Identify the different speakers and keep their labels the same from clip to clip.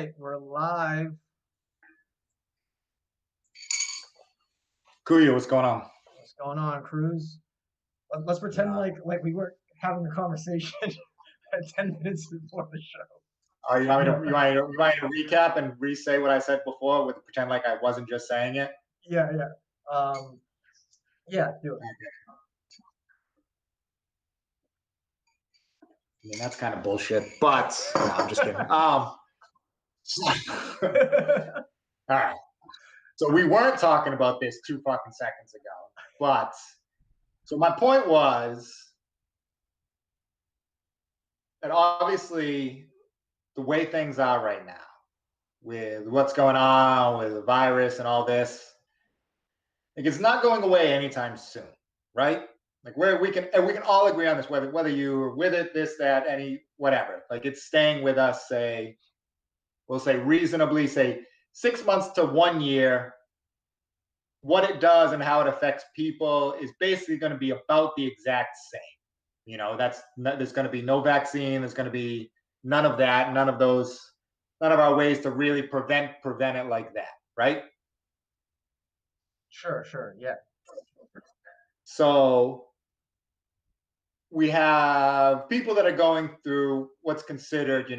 Speaker 1: right, we're live.
Speaker 2: Kuya, what's going on?
Speaker 1: What's going on, Cruz? Let's pretend like we were having a conversation 10 minutes before the show.
Speaker 2: You want me to recap and re-say what I said before with pretend like I wasn't just saying it?
Speaker 1: Yeah, do it.
Speaker 2: I mean, that's kind of bullshit, but no, I'm just kidding. All right. So we weren't talking about this 2 fucking seconds ago, but so my point was that obviously the way things are right now, with what's going on with the virus and all this, like it's not going away anytime soon, right? Like where we can all agree on this, whether you're with it, this, that, any whatever. Like it's staying with us, say, we'll say reasonably, say 6 months to 1 year. What it does and how it affects people is basically going to be about the exact same. You know, there's going to be no vaccine. There's going to be none of that, none of our ways to really prevent it like that, right?
Speaker 1: Sure, yeah.
Speaker 2: So we have people that are going through what's considered,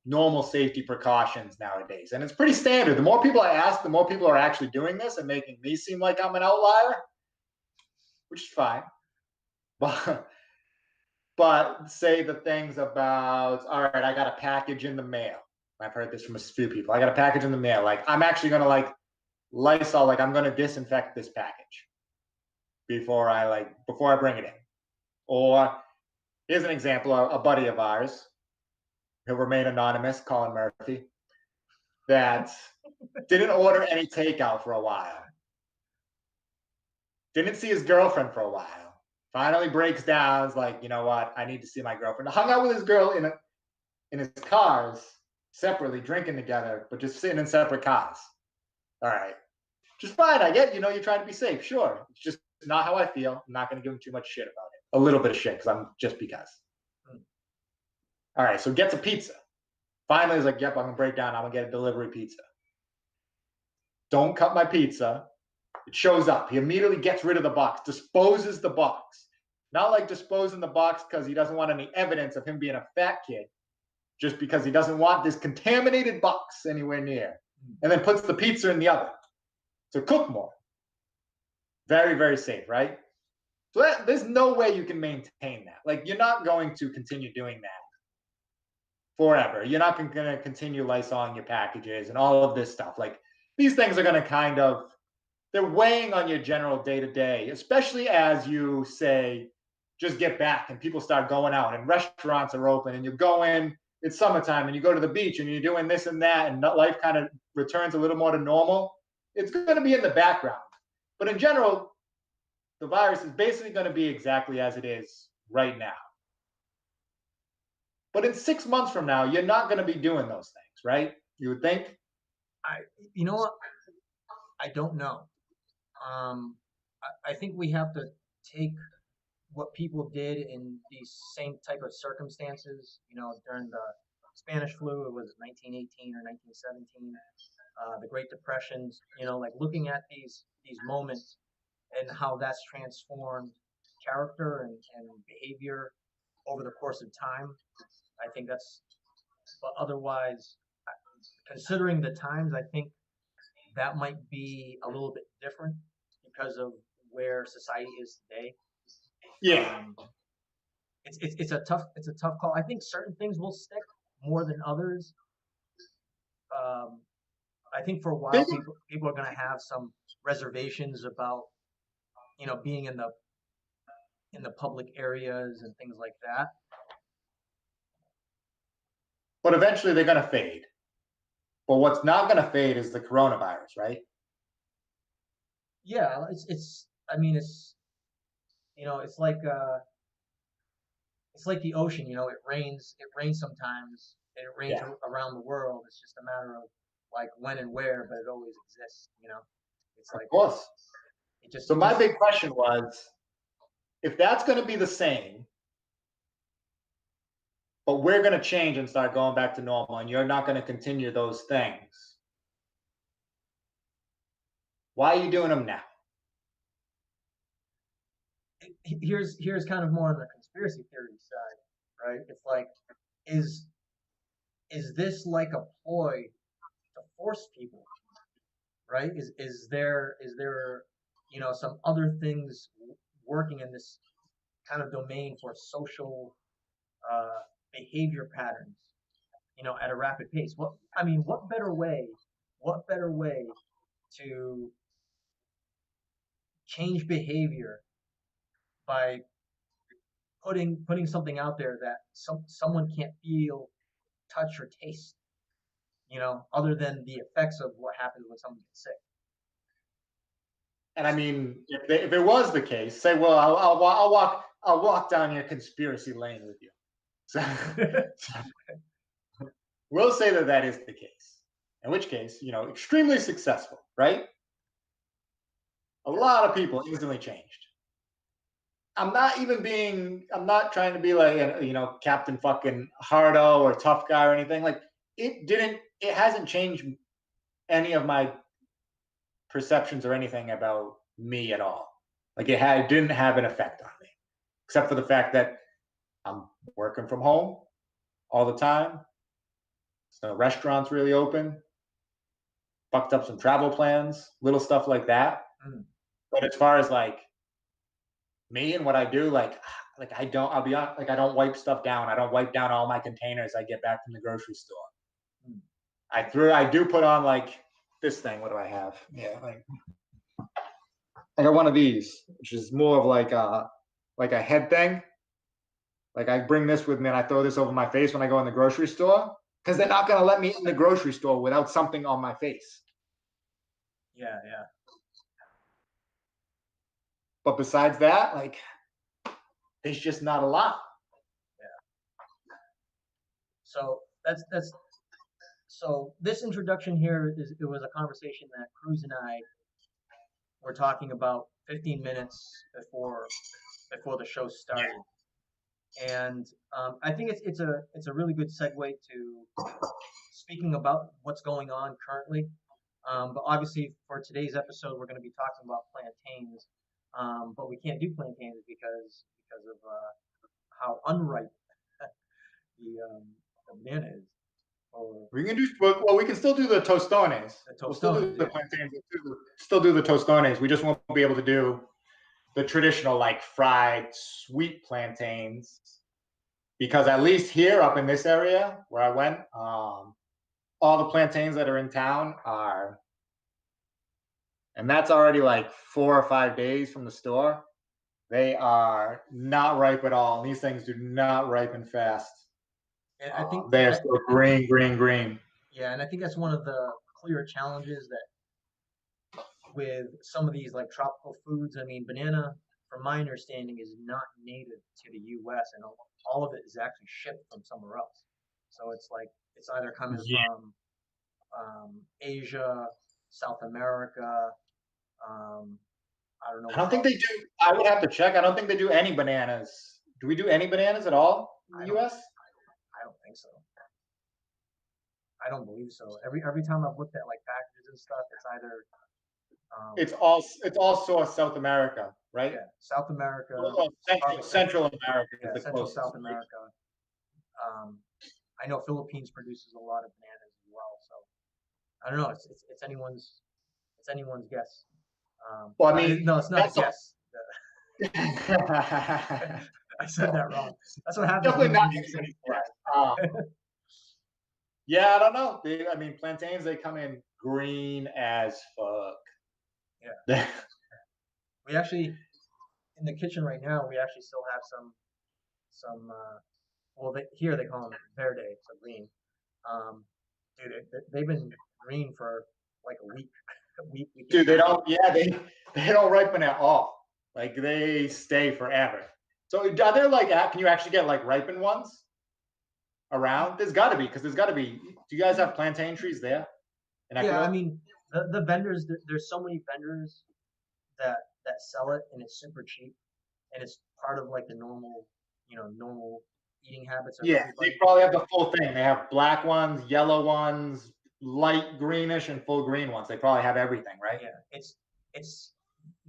Speaker 2: normal safety precautions nowadays. And it's pretty standard. The more people I ask, the more people are actually doing this and making me seem like I'm an outlier, which is fine. But say the things about, all right, I got a package in the mail. I've heard this from a few people. I got a package in the mail. Like, I'm actually going to Lysol, like I'm going to disinfect this package before I bring it in. Or here's an example, a buddy of ours who remained anonymous, Colin Murphy, that didn't order any takeout for a while. Didn't see his girlfriend for a while. Finally breaks down, is like, you know what? I need to see my girlfriend. Hung out with his girl in his cars separately, drinking together, but just sitting in separate cars. All right. Just fine. I get, you're trying to be safe. Sure. It's just not how I feel. I'm not going to give him too much shit about it. A little bit of shit because. All right. So gets a pizza. Finally, he's like, yep, I'm going to break down. I'm going to get a delivery pizza. Don't cut my pizza. It shows up. He immediately gets rid of the box, disposes the box. Not like disposing the box because he doesn't want any evidence of him being a fat kid, just because he doesn't want this contaminated box anywhere near. And then puts the pizza in the oven to cook more. Very, very safe, right? So there's no way you can maintain that. Like, you're not going to continue doing that forever. You're not going to continue Lysoling your packages and all of this stuff. Like, these things are going to they're weighing on your general day-to-day, especially as you say, just get back and people start going out and restaurants are open and you go in, it's summertime and you go to the beach and you're doing this and that and life kind of returns a little more to normal. It's going to be in the background. But in general, the virus is basically going to be exactly as it is right now. But in 6 months from now, you're not going to be doing those things, right? You would think?
Speaker 1: You know what? I don't know. I think we have to take what people did in these same type of circumstances, during the Spanish flu, it was 1918 or 1917, the Great Depressions, like looking at these moments and how that's transformed character and behavior over the course of time. I think but otherwise, considering the times, I think that might be a little bit different because of where society is today.
Speaker 2: Yeah.
Speaker 1: It's a tough call. I think certain things will stick more than others. I think for a while people are going to have some reservations about being in the public areas and things like that.
Speaker 2: But eventually they're going to fade. But what's not going to fade is the coronavirus, right?
Speaker 1: Yeah, it's like the ocean, it rains sometimes, and it rains around the world. It's just a matter of like when and where, but it always exists, It's like,
Speaker 2: of course. So my big question was, if that's going to be the same, but we're going to change and start going back to normal, and you're not going to continue those things. Why are you doing them now?
Speaker 1: Here's kind of more on the conspiracy theory side, right? It's like, is is this like a ploy to force people, right? Is there some other things working in this kind of domain for social uh, behavior patterns, at a rapid pace? What better way to change behavior by putting something out there that someone can't feel, touch, or taste, other than the effects of what happens when someone gets sick.
Speaker 2: And I mean, if it was the case, say, well, I'll walk down your conspiracy lane with you. So, we'll say that that is the case. In which case, extremely successful, right? A lot of people instantly changed. I'm not trying to be like, Captain fucking Hardo or tough guy or anything. Like, it hasn't changed any of my perceptions or anything about me at all. Like, it didn't have an effect on me, except for the fact that I'm working from home all the time. So restaurants really open. Fucked up some travel plans, little stuff like that.
Speaker 1: Mm.
Speaker 2: But as far as like me and what I do, like I don't. I'll be honest, like I don't wipe stuff down. I don't wipe down all my containers I get back from the grocery store.
Speaker 1: Mm.
Speaker 2: I do put on like this thing. What do I have? Yeah, like I got one of these, which is more of like a head thing. Like I bring this with me and I throw this over my face when I go in the grocery store because they're not gonna let me in the grocery store without something on my face.
Speaker 1: Yeah, yeah.
Speaker 2: But besides that, like there's just not a lot.
Speaker 1: Yeah. So this introduction here it was a conversation that Cruz and I were talking about 15 minutes before the show started, and I think it's a really good segue to speaking about what's going on currently. But obviously, for today's episode, we're going to be talking about plantains. But we can't do plantains because of how unripe the banana is, or
Speaker 2: We can do well. We can still do the tostones.
Speaker 1: the
Speaker 2: We'll still do
Speaker 1: tostones.
Speaker 2: the
Speaker 1: Yeah,
Speaker 2: plantains. Still do the tostones. We just won't be able to do the traditional like fried sweet plantains because at least here up in this area where I went, all the plantains that are in town are, and that's already like 4 or 5 days from the store. They are not ripe at all. And these things do not ripen fast.
Speaker 1: and I think
Speaker 2: They are still green, green, green.
Speaker 1: yeah, and I think that's one of the clear challenges that with some of these like tropical foods. I mean, banana, from my understanding, is not native to the U.S. and all of it is actually shipped from somewhere else. So it's like it's either coming
Speaker 2: Yeah.
Speaker 1: from Asia, South America. Um, I don't know
Speaker 2: I don't
Speaker 1: where
Speaker 2: think they
Speaker 1: else.
Speaker 2: do. I would have to check. I don't think they do any bananas. Do we do any bananas at all in
Speaker 1: I
Speaker 2: the
Speaker 1: don't.
Speaker 2: U.S.?
Speaker 1: I don't think so. I don't believe so. Every time I've looked at like packages and stuff, it's either um,
Speaker 2: It's all sourced South America, right?
Speaker 1: yeah, South America,
Speaker 2: Well,
Speaker 1: probably
Speaker 2: Central America is
Speaker 1: yeah,
Speaker 2: the
Speaker 1: Central
Speaker 2: closest.
Speaker 1: South America. Um, I know Philippines produces a lot of bananas as well. So I don't know. It's anyone's guess.
Speaker 2: Well, I
Speaker 1: No,
Speaker 2: mean,
Speaker 1: no, it's not a
Speaker 2: that's all.
Speaker 1: guess. I said that wrong. That's what happens
Speaker 2: Definitely
Speaker 1: when
Speaker 2: not
Speaker 1: you say
Speaker 2: anything.
Speaker 1: fly.
Speaker 2: Yeah, I don't know. I mean, plantains, they come in green as fuck.
Speaker 1: Yeah, we actually in the kitchen right now. We actually still have some. Well, here they call them verde, so green. Um, dude, they've been green for like a week, week and
Speaker 2: Dude,
Speaker 1: a
Speaker 2: they
Speaker 1: half.
Speaker 2: don't. Yeah, they don't ripen at all. Like they stay forever. So are there like? Can you actually get like ripened ones around? There's got to be because there's got to be. Do you guys have plantain trees there in
Speaker 1: Yeah, I
Speaker 2: Ecuador?
Speaker 1: mean the vendors. There's so many vendors that sell it, and it's super cheap, and it's part of like the normal, normal. eating habits of
Speaker 2: Yeah, they
Speaker 1: everybody.
Speaker 2: probably have the full thing. They have black ones, yellow ones, light greenish, and full green ones. They probably have everything, right?
Speaker 1: Yeah, it's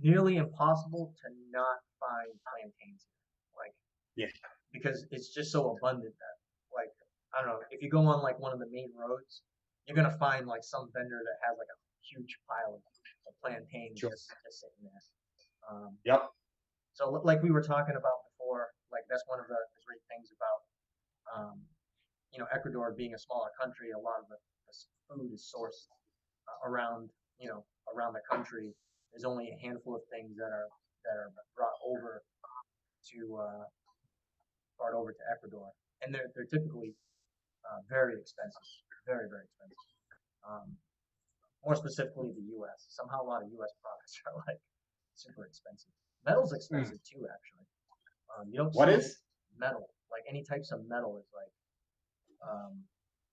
Speaker 1: nearly impossible to not find plantains here, like
Speaker 2: Yeah,
Speaker 1: because it's just so abundant that like I don't know if you go on like one of the main roads, you're gonna find like some vendor that has like a huge pile of plantains
Speaker 2: sure.
Speaker 1: just sitting there.
Speaker 2: Yep.
Speaker 1: So like we were talking about before, like that's one of the great things about Ecuador being a smaller country. A lot of the food is sourced around around the country. There's only a handful of things that are to brought over to Ecuador, and they're typically very expensive, very very expensive. Um, More specifically, the U.S. Somehow a lot of U.S. products are like super expensive. Metal's
Speaker 2: Mm.
Speaker 1: expensive too, actually. You don't
Speaker 2: What
Speaker 1: see
Speaker 2: is?
Speaker 1: metal like any types of metal is like um,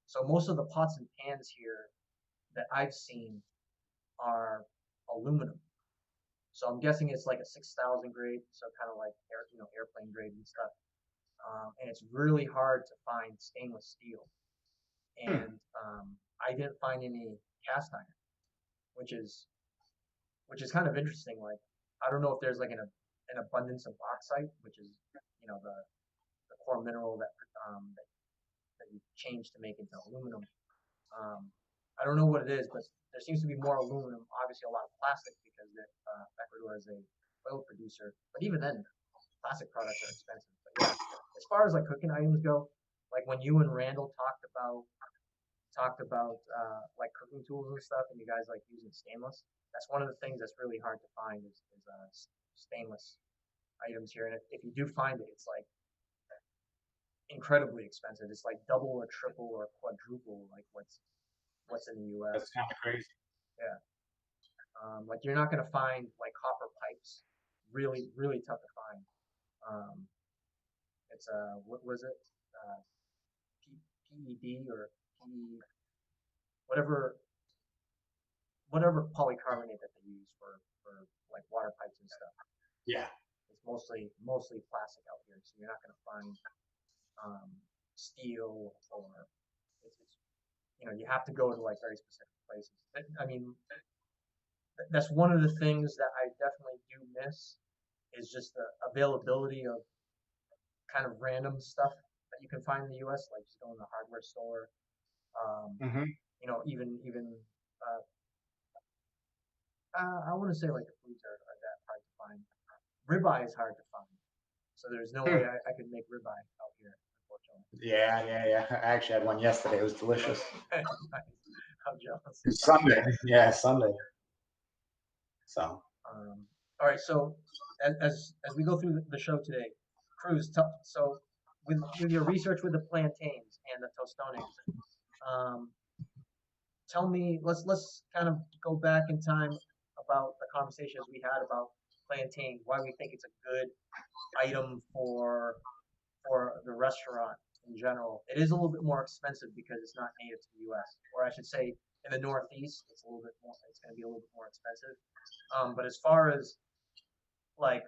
Speaker 1: so most of the pots and pans here that I've seen are aluminum. So I'm guessing it's like a 6,000 grade, so kind of like airplane grade and stuff. And it's really hard to find stainless steel.
Speaker 2: Hmm.
Speaker 1: And I didn't find any cast iron, which is which is kind of interesting. Like I don't know if there's like an abundance of bauxite, which is the core mineral that you change to make into aluminum. Um, I don't know what it is, but there seems to be more aluminum. Obviously, a lot of plastic because Ecuador is a oil producer. But even then, plastic products are expensive. But yeah, as far as like cooking items go, like when you and Randall talked about like cooking tools and stuff, and you guys like using stainless. That's one of the things that's really hard to find is stainless items here. And if you do find it, it's like incredibly expensive. It's like double or triple or quadruple like what's in the
Speaker 2: That's
Speaker 1: U.S.
Speaker 2: kind of crazy.
Speaker 1: Yeah, like you're not gonna find like copper pipes. Really, really tough to find. Um, it's what was it? Uh, PED or PE, whatever whatever polycarbonate that they use for like water pipes and stuff.
Speaker 2: Yeah.
Speaker 1: It's mostly plastic out here, so you're not gonna find um, steel or it's you have to go to like very specific places. I mean, that's one of the things that I definitely do miss is just the availability of kind of random stuff that you can find in the U.S. Like just going to the hardware store. Um,
Speaker 2: Hmm.
Speaker 1: even I want to say like the foods are that hard to find. Ribeye is hard to find, so there's no way
Speaker 2: Hmm.
Speaker 1: I could make ribeye out here,
Speaker 2: Yeah, yeah, yeah. I actually had one yesterday. It was delicious.
Speaker 1: unfortunately. Nice. I'm jealous.
Speaker 2: It's Sunday. Yeah, Sunday. So
Speaker 1: Um, all right, so as we go through the show today, Cruz, so with your research with the plantains and the tostones, um, tell me, let's kind of go back in time about the conversations we had about plantain, why we think it's a good item for the restaurant in general. It is a little bit more expensive because it's not native to the U.S., or I should say, in the Northeast, it's a little bit more. It's going to be a little bit more expensive. But as far as like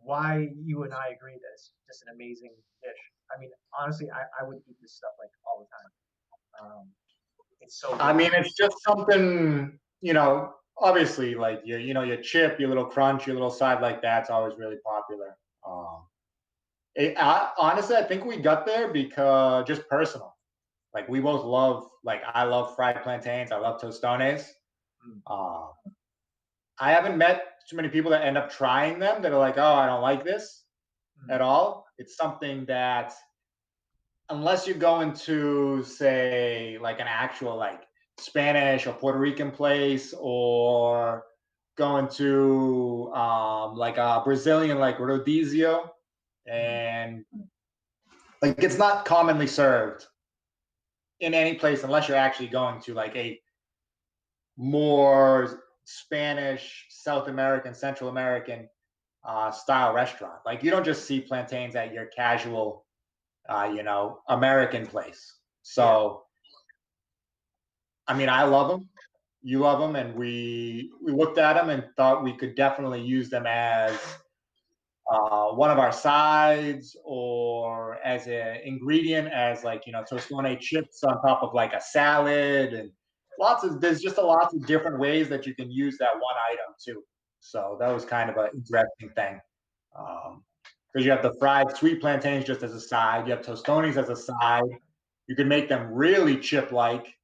Speaker 1: why you and I agree that it's just an amazing dish. I mean, honestly, I would eat this stuff like all the time. It's so
Speaker 2: I
Speaker 1: good.
Speaker 2: mean, it's just something, obviously, like your chip, your little crunch, your little side like that's always really popular. Honestly, I think we got there because just personal. Like we both love, like I love fried plantains. I love tostones.
Speaker 1: Mm,
Speaker 2: Uh, I haven't met too many people that end up trying them that are like, oh, I don't like this
Speaker 1: mm,
Speaker 2: at all. It's something that unless you're going to say like an actual like Spanish or Puerto Rican place or going to like a Brazilian like rodizio
Speaker 1: mm.
Speaker 2: and like it's not commonly served in any place unless you're actually going to like a more Spanish, South American, Central American style restaurant. Like you don't just see plantains at your casual, American place.
Speaker 1: Yeah,
Speaker 2: So I mean, I love them. You love them, and we looked at them and thought we could definitely use them as one of our sides, or as an ingredient, as like, tostone chips on top of like a salad, and there's just a lots of different ways that you can use that one item too. So that was kind of an interesting thing. Because you have the fried sweet plantains just as a side, you have tostones as a side. You can make them really chip like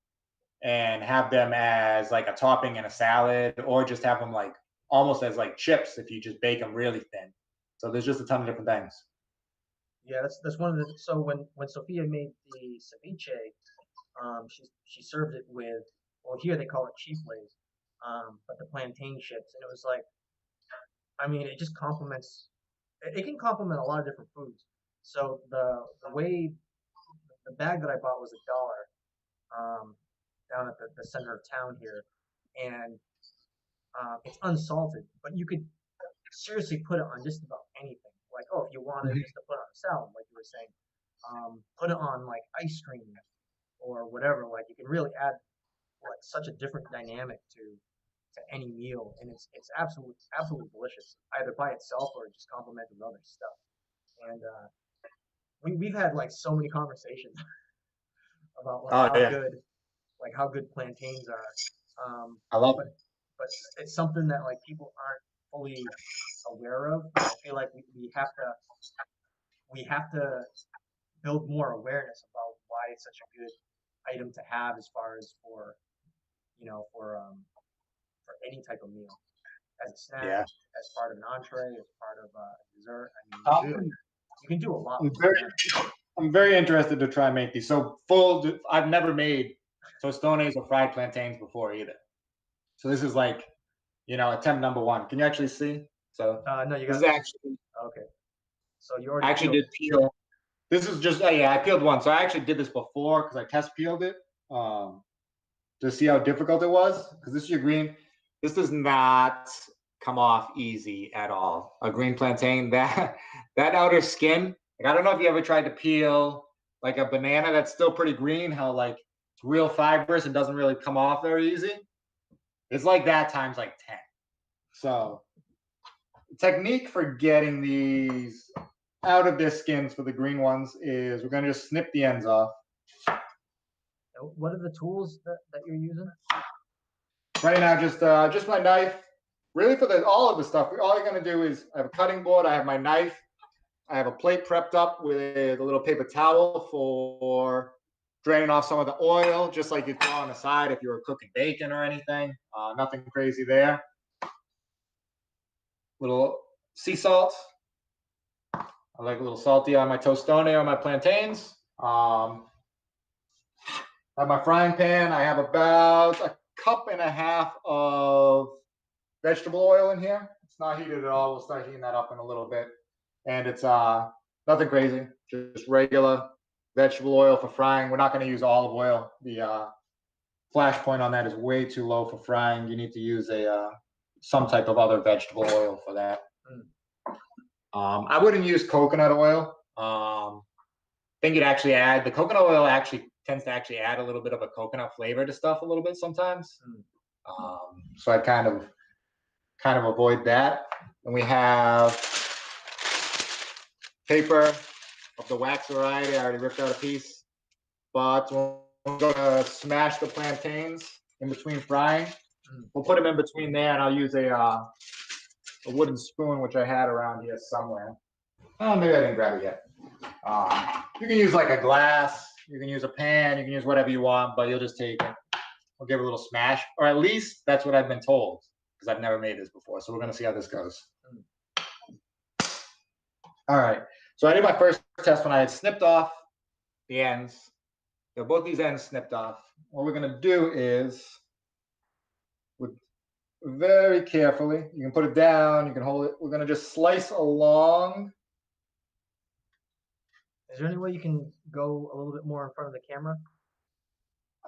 Speaker 2: and have them as like a topping in a salad, or just have them like almost as like chips if you just bake them really thin. So there's just a ton of different things.
Speaker 1: Yeah, that's one of the. So when Sophia made the ceviche, she served it with, well, here they call it chifles, but the plantain chips, and it was like, I mean, it just complements. It can complement a lot of different foods. So the way the bag that I bought was $1, down at the center of town here, and it's unsalted, but you could seriously put it on just about anything. Like, oh, if you wanted
Speaker 2: Mhm.
Speaker 1: just to put on a salad, like you were saying, put it on like ice cream or whatever. Like, you can really add like such a different dynamic to any meal, and it's absolutely delicious, either by itself or just complemented with other stuff. And we've had like so many conversations about
Speaker 2: Oh yeah,
Speaker 1: like how good plantains are.
Speaker 2: I love
Speaker 1: But
Speaker 2: it.
Speaker 1: it's something that like people aren't fully aware of, and I feel like we have to build more awareness about why it's such a good item to have as far as for you know for any type of meal, as a snack,
Speaker 2: Yeah.
Speaker 1: as part of an entree, as part of a dessert. I mean,
Speaker 2: Um,
Speaker 1: you can do a lot
Speaker 2: I'm
Speaker 1: with
Speaker 2: very,
Speaker 1: plantain.
Speaker 2: I'm very interested to try and make these. So I've never made tostones or fried plantains before either. So this is like, attempt number one. Can you actually see? So
Speaker 1: No, you
Speaker 2: this is
Speaker 1: got
Speaker 2: actually,
Speaker 1: okay. So you
Speaker 2: I
Speaker 1: already
Speaker 2: actually
Speaker 1: peeled
Speaker 2: did
Speaker 1: it.
Speaker 2: peel. This is just, yeah, I peeled one. So I actually did this before because I test peeled it um, to see how difficult it was. Because this is your green. This does not come off easy at all. A green plantain, that outer skin. Like, I don't know if you ever tried to peel like a banana that's still pretty green. How like it's real fibrous and doesn't really come off very easy. It's like that times like 10. So technique for getting these out of their skins for the green ones is we're going to just snip the ends off.
Speaker 1: What are the tools that you're using?
Speaker 2: Right now, just my knife. Really, for all of the stuff, all you're going to do is I have a cutting board. I have my knife. I have a plate prepped up with a little paper towel for draining off some of the oil, just like you throw on the side if you were cooking bacon or anything. Nothing crazy there. Little sea salt. I like a little salty on my tostone or my plantains. I have my frying pan. I have about a cup and a half of vegetable oil in here. It's not heated at all. We'll start heating that up in a little bit. And it's nothing crazy, just regular vegetable oil for frying. We're not going to use olive oil. The flash point on that is way too low for frying. You need to use a some type of other vegetable oil for that.
Speaker 1: Mm.
Speaker 2: I wouldn't use coconut oil. I think it actually the coconut oil actually tends to actually add a little bit of a coconut flavor to stuff a little bit sometimes.
Speaker 1: Mm.
Speaker 2: So I kind of avoid that. And we have paper of the wax variety. I already ripped out a piece. But we're going to smash the plantains in between frying.
Speaker 1: Mm.
Speaker 2: We'll put them in between there, and I'll use a wooden spoon, which I had around here somewhere. Oh, maybe I didn't grab it yet. You can use like a glass. You can use a pan. You can use whatever you want, but you'll just take it. We'll give it a little smash, or at least that's what I've been told, because I've never made this before. So we're going to see how this goes. All right. So I did my first test when I had snipped off the ends. Both these ends snipped off. What we're going to do is, with very carefully, you can put it down, you can hold it. We're going to just slice along.
Speaker 1: Is there any way you can go a little bit more in front of the camera?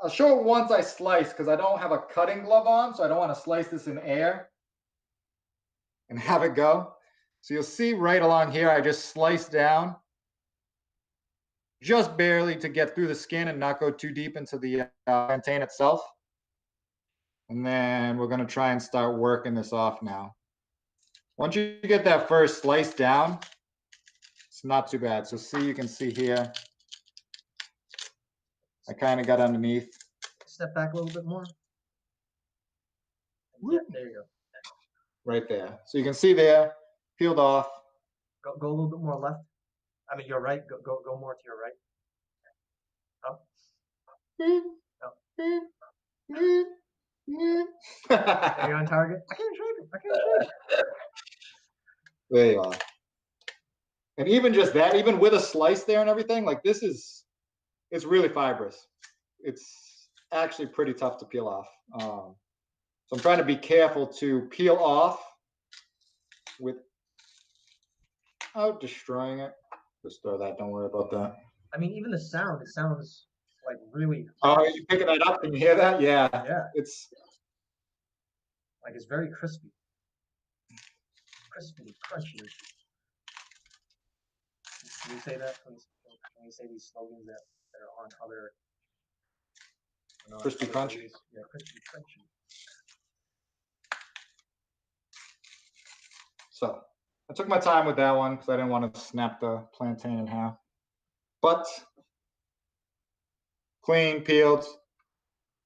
Speaker 2: I'll show it once I slice because I don't have a cutting glove on, so I don't want to slice this in air and have it go. So you'll see right along here, I just sliced down just barely to get through the skin and not go too deep into the plantain itself. And then we're going to try and start working this off now. Once you get that first slice down, it's not too bad. So see, you can see here, I kind of got underneath.
Speaker 1: Step back a little bit more. Yeah, there you go.
Speaker 2: Right there. So you can see there, peeled off.
Speaker 1: Go a little bit more left. I mean, you're right. Go more to your right. Up. Up. Are you on target? I can't shape it. I can't shape it.
Speaker 2: There you are. And even just that, even with a slice there and everything, like this is, it's really fibrous. It's actually pretty tough to peel off. So I'm trying to be careful to peel off without destroying it. Just throw that, don't worry about that.
Speaker 1: I mean, even the sound, it sounds like really.
Speaker 2: Oh, are you picking that up? Can you hear that? Yeah.
Speaker 1: Yeah.
Speaker 2: It's
Speaker 1: like it's very crispy. Crispy, crunchy. Can you say that? Can you say these slogans that are on other?
Speaker 2: crispy, crunchy.
Speaker 1: Yeah, crispy, crunchy.
Speaker 2: So I took my time with that one because I didn't want to snap the plantain in half. But clean, peeled,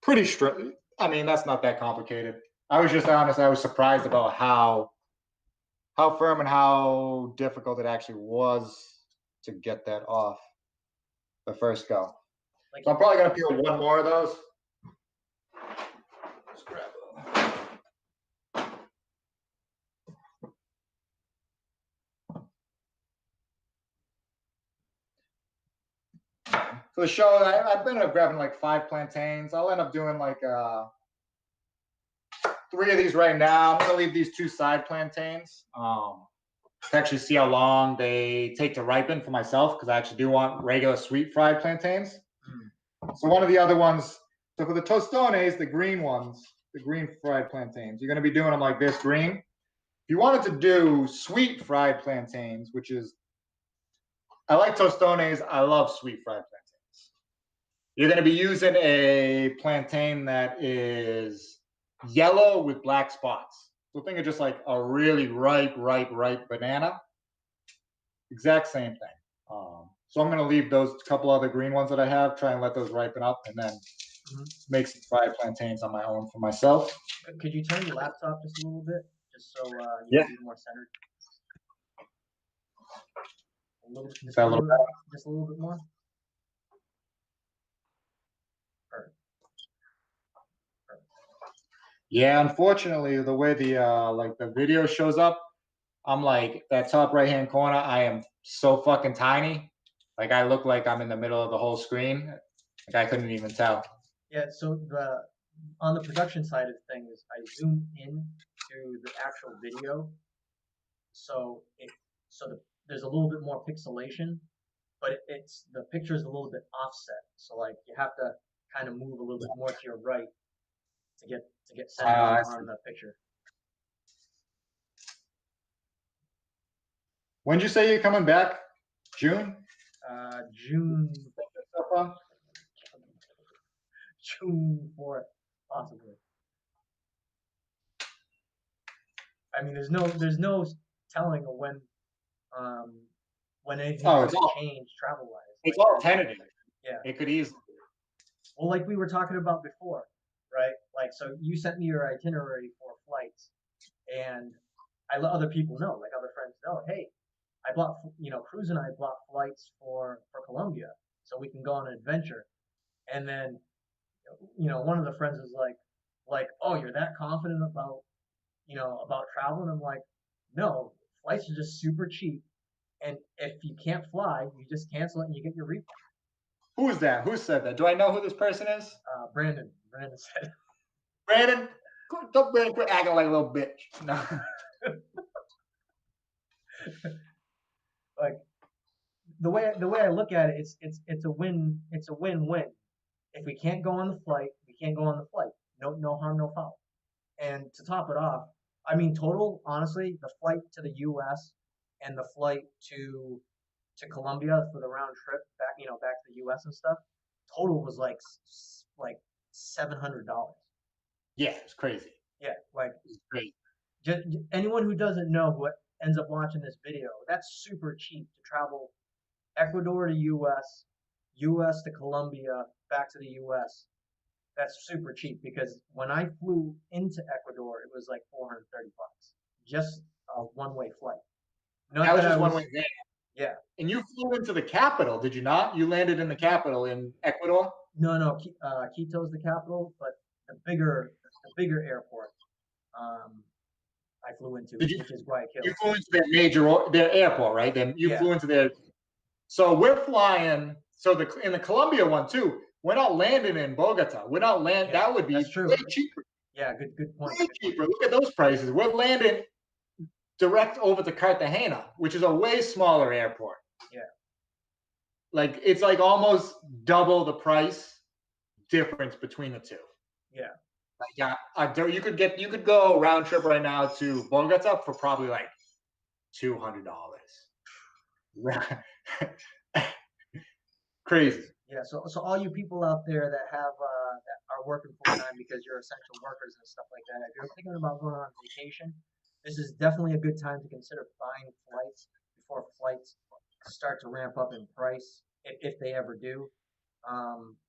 Speaker 2: pretty straight. I mean, that's not that complicated. I was just honest. I was surprised about how firm and how difficult it actually was to get that off the first go. Like, so I'm probably gonna peel one more of those. Let's grab them. For the show, I've been grabbing like 5 plantains. I'll end up doing like 3 of these right now. I'm gonna leave these 2 side plantains to actually see how long they take to ripen for myself, because I actually do want regular sweet fried plantains. So one of the other ones, so for the tostones, the green ones, the green fried plantains, you're gonna be doing them like this, green. If you wanted to do sweet fried plantains, which is, I like tostones, I love sweet fried plantains. You're gonna be using a plantain that is yellow with black spots. So think of just like a really ripe banana. Exact same thing. So I'm going to leave those couple other green ones that I have, try and let those ripen up, and then make some fried plantains on my own for myself.
Speaker 1: Could you turn your laptop just a little bit, just so
Speaker 2: yeah,
Speaker 1: be more centered? Just
Speaker 2: a
Speaker 1: little bit more. Perfect.
Speaker 2: Yeah, unfortunately, the way the like the video shows up, I'm like that top right hand corner. I am so fucking tiny. Like I look like I'm in the middle of the whole screen. Like I couldn't even tell.
Speaker 1: Yeah. So on the production side of things, I zoom in to the actual video, so there's a little bit more pixelation, but it's the picture is a little bit offset. So like you have to kind of move a little bit more to your right to get centered on the picture.
Speaker 2: When did you say you're coming back? June?
Speaker 1: June 4th, possibly. I mean, there's no telling when anything's going to change travel wise.
Speaker 2: It's all tentative.
Speaker 1: Yeah,
Speaker 2: it could easily.
Speaker 1: Well, like we were talking about before, right? Like, so you sent me your itinerary for flights, and I let other people know, like other friends know, hey, I bought, Cruz and I bought flights for Colombia, so we can go on an adventure. And then, one of the friends was like, oh, you're that confident about, about traveling? I'm like, no, flights are just super cheap, and if you can't fly, you just cancel it and you get your refund.
Speaker 2: Who is that? Who said that? Do I know who this person is?
Speaker 1: Brandon. Brandon said.
Speaker 2: Brandon, quit acting like a little bitch. No.
Speaker 1: Like the way I look at it, it's a win. It's a win-win. If we can't go on the flight, we can't go on the flight. No harm, no foul. And to top it off, I mean, total, honestly, the flight to the U.S. and the flight to Colombia for the round trip back, back to the U.S. and stuff, total was like $700.
Speaker 2: Yeah, it's crazy.
Speaker 1: Yeah, like
Speaker 2: it's crazy.
Speaker 1: just anyone who doesn't know what ends up watching this video, that's super cheap to travel Ecuador to US, US to Colombia, back to the US. That's super cheap because when I flew into Ecuador, it was like 430 bucks, just a one-way flight. Not
Speaker 2: That was
Speaker 1: that I
Speaker 2: just one way
Speaker 1: was,
Speaker 2: there.
Speaker 1: yeah,
Speaker 2: And you flew into the capital, did you not? You landed in the capital in Ecuador.
Speaker 1: no, no, Quito's the capital, but the bigger airport, um, I flew into,
Speaker 2: Did you
Speaker 1: which is
Speaker 2: you
Speaker 1: Guayaquil.
Speaker 2: flew into their airport, right? Then you
Speaker 1: Yeah,
Speaker 2: flew into their. So we're flying. So in the Colombia one too, we're not landing in Bogota. We're not land.
Speaker 1: yeah,
Speaker 2: That would be
Speaker 1: that's
Speaker 2: way
Speaker 1: true.
Speaker 2: cheaper.
Speaker 1: Yeah, good point,
Speaker 2: Way
Speaker 1: good point.
Speaker 2: cheaper. Look at those prices. We're landing direct over to Cartagena, which is a way smaller airport.
Speaker 1: Yeah,
Speaker 2: Like it's like almost double the price difference between the two.
Speaker 1: yeah.
Speaker 2: Like yeah, you could go round trip right now to Bogota for probably like $200. Crazy.
Speaker 1: Yeah, so all you people out there that have that are working full time because you're essential workers and stuff like that, if you're thinking about going on vacation, this is definitely a good time to consider buying flights before flights start to ramp up in price, if they ever do.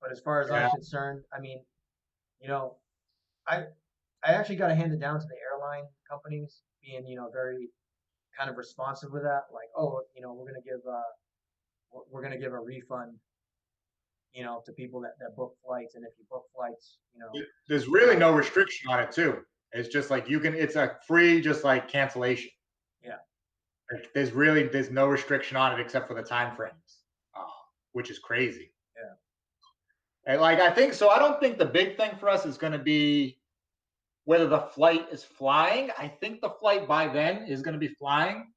Speaker 1: But as far as I'm
Speaker 2: Yeah.
Speaker 1: concerned, I mean, you know, I I actually got to hand it down to the airline companies being, very kind of responsive with that. Like, oh, we're gonna give a refund, to people that book flights. And if you book flights,
Speaker 2: There's really
Speaker 1: uh,
Speaker 2: no restriction on it too. It's just like you can. It's a free, just like cancellation.
Speaker 1: yeah,
Speaker 2: Like, there's no restriction on it except for the time frames, uh, which is crazy.
Speaker 1: yeah,
Speaker 2: And like I think so. I don't think the big thing for us is going to be whether the flight is flying. I think the flight by then is going to be flying.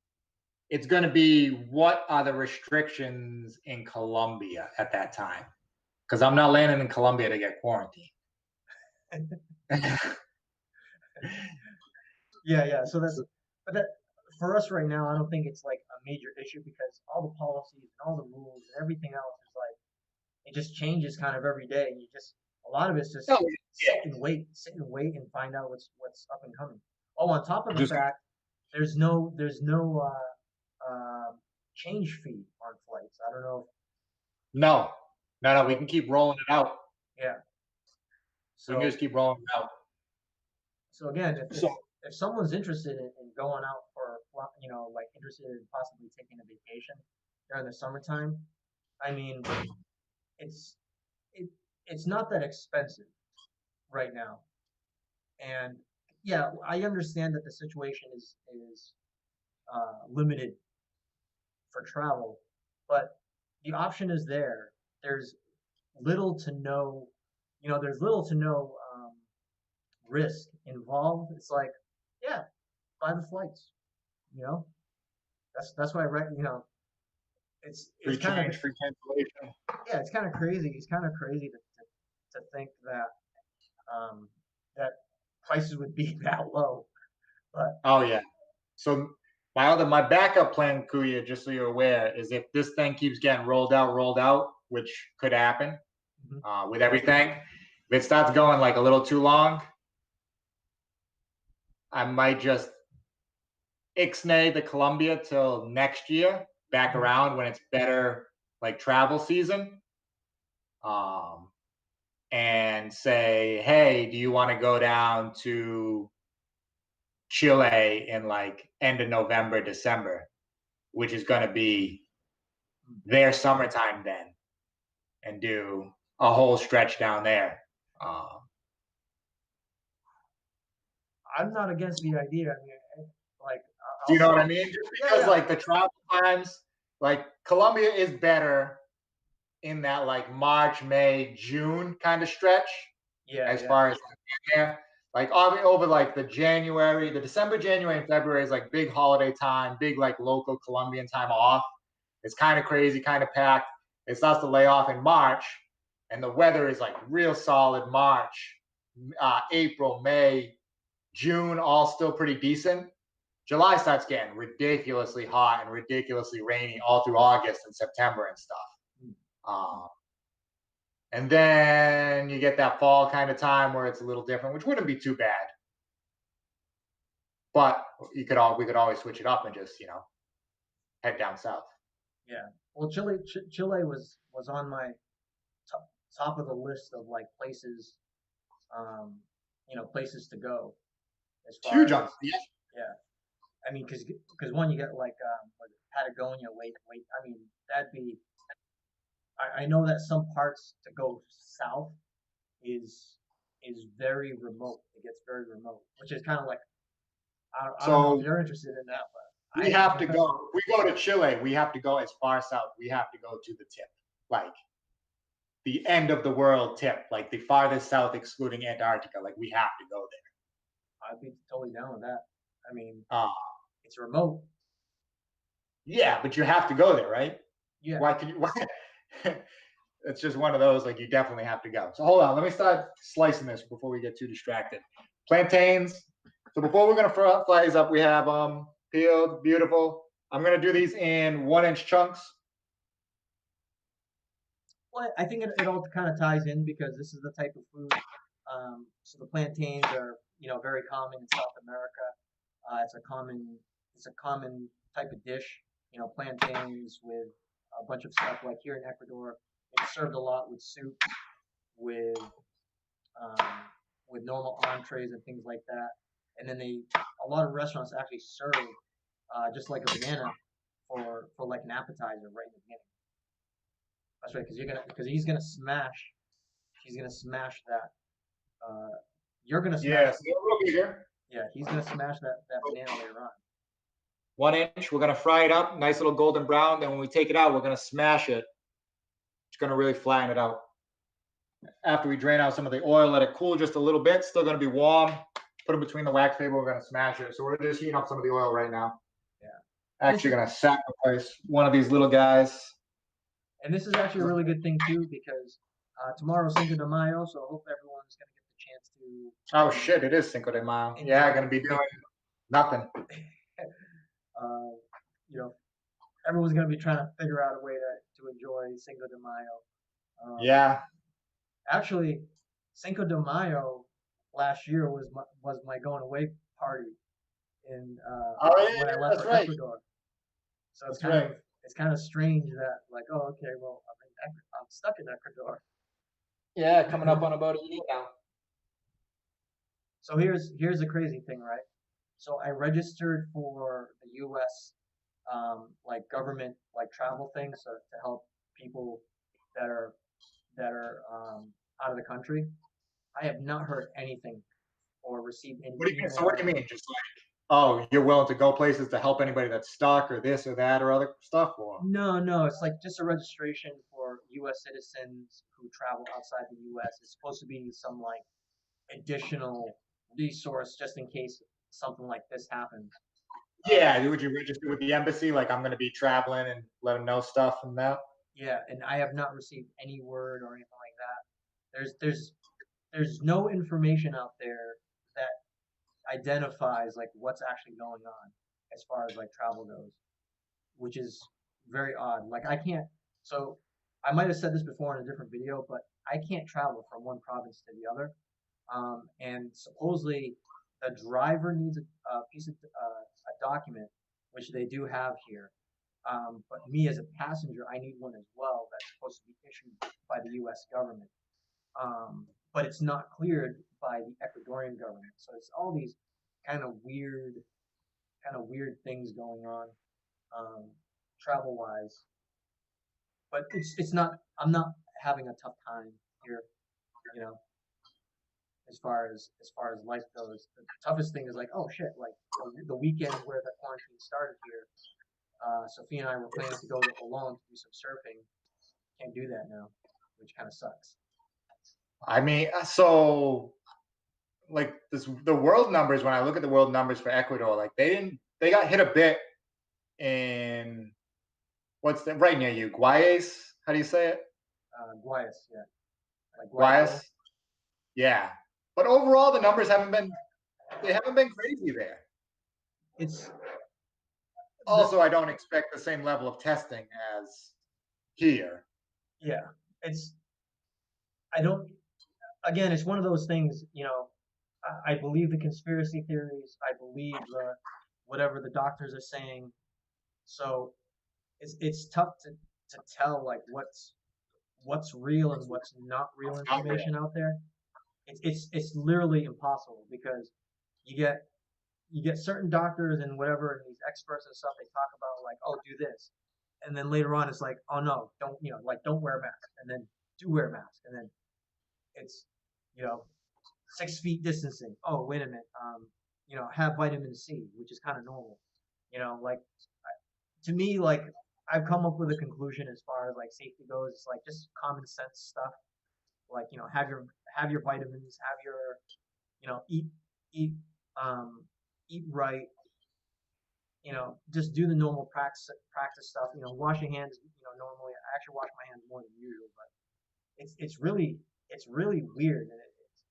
Speaker 2: It's going to be what are the restrictions in Colombia at that time? Because I'm not landing in Colombia to get quarantined.
Speaker 1: yeah, yeah. So but that for us right now, I don't think it's like a major issue because all the policies and all the rules and everything else is like it just changes kind of every day. And a lot of it's
Speaker 2: No,
Speaker 1: just
Speaker 2: yeah,
Speaker 1: sit and wait and find out what's up and coming. Oh, on top of the
Speaker 2: just
Speaker 1: fact, there's no change fee on flights. I don't know.
Speaker 2: no, no. We
Speaker 1: So
Speaker 2: can keep rolling it out.
Speaker 1: yeah.
Speaker 2: We can just
Speaker 1: So
Speaker 2: keep rolling it out.
Speaker 1: so again,
Speaker 2: So
Speaker 1: if someone's interested in going out for like interested in possibly taking a vacation during the summertime, I mean it's it it's not that expensive right now. And yeah, I understand that the situation is limited for travel, but the option is there. There's little to no, there's little to no risk involved. It's like, yeah, buy the flights. You know, that's why it's
Speaker 2: free
Speaker 1: kind of
Speaker 2: change, free cancellation.
Speaker 1: yeah, it's kind of crazy. It's kind of crazy to think um, that prices would be that low. But
Speaker 2: Oh yeah. So my backup plan, Kuya, just so you're aware, is if this thing keeps getting rolled out, which could happen
Speaker 1: mhm,
Speaker 2: with everything, if it starts going like a little too long, I might just ixnay the Columbia till next year, back
Speaker 1: mhm.
Speaker 2: around when it's better like travel season. Um, and say, hey, do you want to go down to Chile in like end of November, December, which is going to be their summertime then, and do a whole stretch down there. Um,
Speaker 1: I'm not against the idea. I mean, like
Speaker 2: do you know what I
Speaker 1: I'll
Speaker 2: mean? Just
Speaker 1: yeah,
Speaker 2: because
Speaker 1: yeah,
Speaker 2: like the travel times, like Colombia is better in that like March, May, June kind of stretch
Speaker 1: yeah,
Speaker 2: as
Speaker 1: yeah,
Speaker 2: far as there. Like over like the December, January, and February is like big holiday time, big like local Colombian time off. It's kind of crazy, kind of packed. It starts to lay off in March, and the weather is like real solid March, April, May, June, all still pretty decent. July starts getting ridiculously hot and ridiculously rainy all through August and September and stuff. Um, and then you get that fall kind of time where it's a little different, which wouldn't be too bad. But we could always switch it up and just head down south.
Speaker 1: Yeah. Well, Chile was on my top of the list of like places, um, places to go as
Speaker 2: It's
Speaker 1: far
Speaker 2: huge on
Speaker 1: as,
Speaker 2: yeah.
Speaker 1: yeah. I mean, because one you get like what is it, Patagonia. Wait. I mean, that'd be. I know that some parts to go south is is very remote. It gets very remote, which is kind of like I don't know if
Speaker 2: So
Speaker 1: you're interested in that, but
Speaker 2: we
Speaker 1: I
Speaker 2: have to
Speaker 1: am.
Speaker 2: go. If we go to Chile, we have to go as far south. We have to go to the tip, like the end of the world tip, like the farthest south, excluding Antarctica. Like we have to go
Speaker 1: I'd be totally down with that. I mean,
Speaker 2: there.
Speaker 1: it's remote.
Speaker 2: Yeah, but you have to go there, right?
Speaker 1: Yeah.
Speaker 2: Why can you? Why? It's just one of those. Like you definitely have to go. So hold on. Let me start slicing this before we get too distracted. Plantains. So before we're gonna fry these up, we have peeled, beautiful. I'm gonna do these in 1 inch chunks.
Speaker 1: Well, I think it all kind of ties in because this is the type of food. So the plantains are, very common in South America. It's a common type of dish. Plantains with a bunch of stuff. Like here in Ecuador, it's served a lot with soups, with um, with normal entrees and things like that. And then a lot of restaurants actually serve just like a banana for like an appetizer right in the beginning. That's right, because he's gonna smash that. Uh, you're gonna smash.
Speaker 2: Yes, a little bigger.
Speaker 1: Yeah, he's gonna smash that banana later on.
Speaker 2: 1 inch. We're gonna fry it up, nice little golden brown. Then when we take it out, we're gonna smash it. It's gonna really flatten it out. After we drain out some of the oil, let it cool just a little bit. Still gonna be warm. Put it between the wax table. We're gonna smash it. So we're just heating up some of the oil right now.
Speaker 1: Yeah,
Speaker 2: Actually, gonna sacrifice one of these little guys.
Speaker 1: and this is actually a really good thing too because tomorrow's Cinco de Mayo, so I hope everyone's gonna get the chance to.
Speaker 2: Oh shit! It is Cinco de Mayo. Yeah,
Speaker 1: Enjoy.
Speaker 2: gonna be doing nothing.
Speaker 1: uh, you know, everyone's gonna be trying to figure out a way to enjoy Cinco de Mayo.
Speaker 2: Yeah.
Speaker 1: Actually, Cinco de Mayo last year was my going away party in
Speaker 2: Oh yeah,
Speaker 1: when I left
Speaker 2: that's
Speaker 1: for
Speaker 2: right.
Speaker 1: Ecuador. So
Speaker 2: That's right.
Speaker 1: it's kind of strange that like, oh, okay, well I'm stuck in Ecuador.
Speaker 2: Yeah, coming up on about a year now.
Speaker 1: So here's the crazy thing, right? So I registered for the U.S. Like government like travel things so to help people that are out of the country. I have not heard anything or received any
Speaker 2: What do you mean? So what do
Speaker 1: email.
Speaker 2: you mean? Just like, oh, you're willing to go places to help anybody that's stuck or this or that or other stuff, or
Speaker 1: No, it's like just a registration for U.S. citizens who travel outside the U.S. It's supposed to be some like additional resource just in case something like this happens.
Speaker 2: yeah, would you register with the embassy? Like, I'm going to be traveling and let them know stuff and that.
Speaker 1: Yeah, and I have not received any word or anything like that. There's no information out there that identifies like what's actually going on as far as like travel goes, which is very odd. Like I can't. So I might have said this before in a different video, but I can't travel from one province to the other. And supposedly the driver needs a piece of a document, which they do have here. But me as a passenger, I need one as well that's supposed to be issued by the U.S. government. But it's not cleared by the Ecuadorian government. So it's all these kind of weird, things going on travel wise. But it's not. I'm not having a tough time here. You know, as far as life goes, the toughest thing is like, oh shit, like the weekend where the quarantine started here. Sophia and I were planning to go to alone to do some surfing. Can't do that now, which kind of sucks.
Speaker 2: I mean, so like the world numbers. When I look at the world numbers for Ecuador, like they got hit a bit in what's the right near you, Guayas? How do you say it?
Speaker 1: Guayas, yeah, like
Speaker 2: Guayas.
Speaker 1: Guayaquil.
Speaker 2: Yeah, but overall the numbers haven't been crazy there.
Speaker 1: It's the
Speaker 2: Also, I don't expect the same level of testing as here.
Speaker 1: yeah. It's I don't. Again, it's one of those things. I believe the conspiracy theories. I believe whatever the doctors are saying. So it's tough to tell like what's real and what's not real
Speaker 2: Out there.
Speaker 1: information out there. It's literally impossible because you get you get certain doctors and whatever and these experts and stuff. They talk about like, oh, do this, and then later on it's like, oh no, don't like don't wear a mask, and then do wear a mask, and then it's you know 6 feet distancing. Oh, wait a minute. Have vitamin C, which is kind of normal. Like to me, like I've come up with a conclusion as far as like safety goes. It's like just common sense stuff. Like have your vitamins, have your eat um eat right. Just do the normal practice stuff. Wash your hands. Normally I actually wash my hands more than usual, but it's really weird, and it's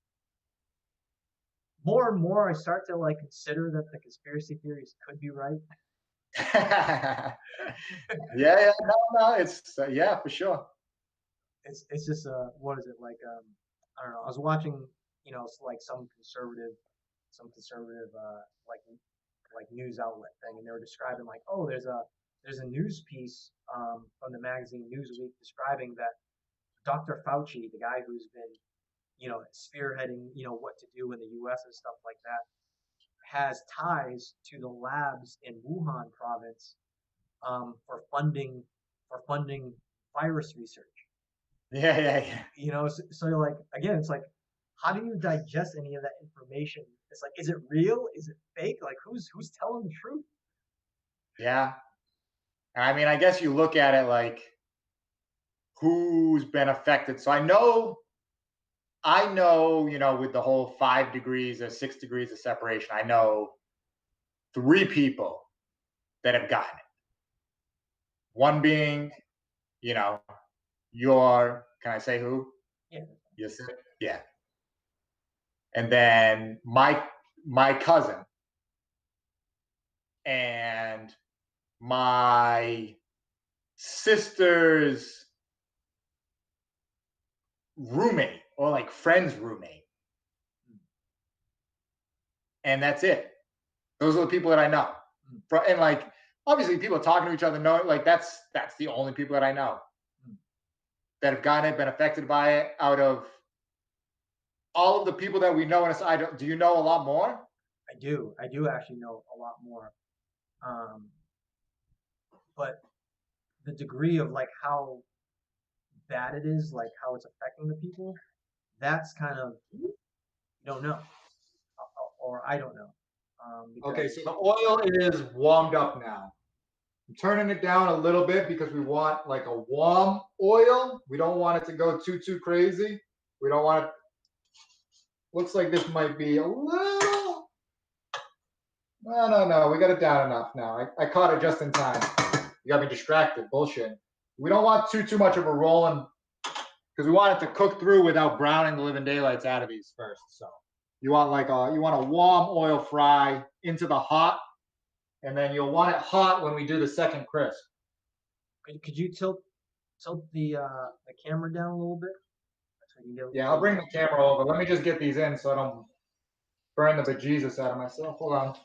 Speaker 1: more and more I start to like consider that the conspiracy theories could be right.
Speaker 2: Yeah, no, it's yeah, for sure.
Speaker 1: It's just what is it like? I don't know. I was watching like some conservative like news outlet thing, and they were describing like, oh, there's a news piece from the magazine Newsweek describing that Dr. Fauci, the guy who's been spearheading what to do in the U.S. and stuff like that, has ties to the labs in Wuhan province for funding virus research.
Speaker 2: Yeah, yeah, yeah.
Speaker 1: So you're like again, it's like, how do you digest any of that information? It's like, is it real? Is it fake? Like, who's telling the truth?
Speaker 2: Yeah. I mean, I guess you look at it like who's been affected. So I know, with the whole 5 degrees or 6 degrees of separation, I know 3 people that have gotten it. One being, you know, can I say who?
Speaker 1: Yeah,
Speaker 2: Yes. Yeah. And then my cousin and my sister's roommate or like friend's roommate. And that's it. Those are the people that I know. And like obviously people talking to each other know like that's the only people that I know that have gotten it, been affected by it out of all of the people that we know. And do you know a lot more?
Speaker 1: I do actually know a lot more, um, but the degree of like how bad it is, like how it's affecting the people, that's kind of you don't know, or I don't know,
Speaker 2: Okay, so
Speaker 1: because
Speaker 2: the oil is warmed up now. I'm turning it down a little bit because we want like a warm oil. We don't want it to go too crazy. We don't want it. Looks like this might be a little. No. We got it down enough now. I caught it just in time. You got me distracted. Bullshit. We don't want too much of a rolling because we want it to cook through without browning the living daylights out of these first. So you want a warm oil fry into the hot, and then you'll want it hot when we do the second crisp.
Speaker 1: could you tilt the camera down a little bit so you can
Speaker 2: Yeah, I'll bring the camera over. Let me just get these in so I don't burn the bejesus out of myself. Hold on.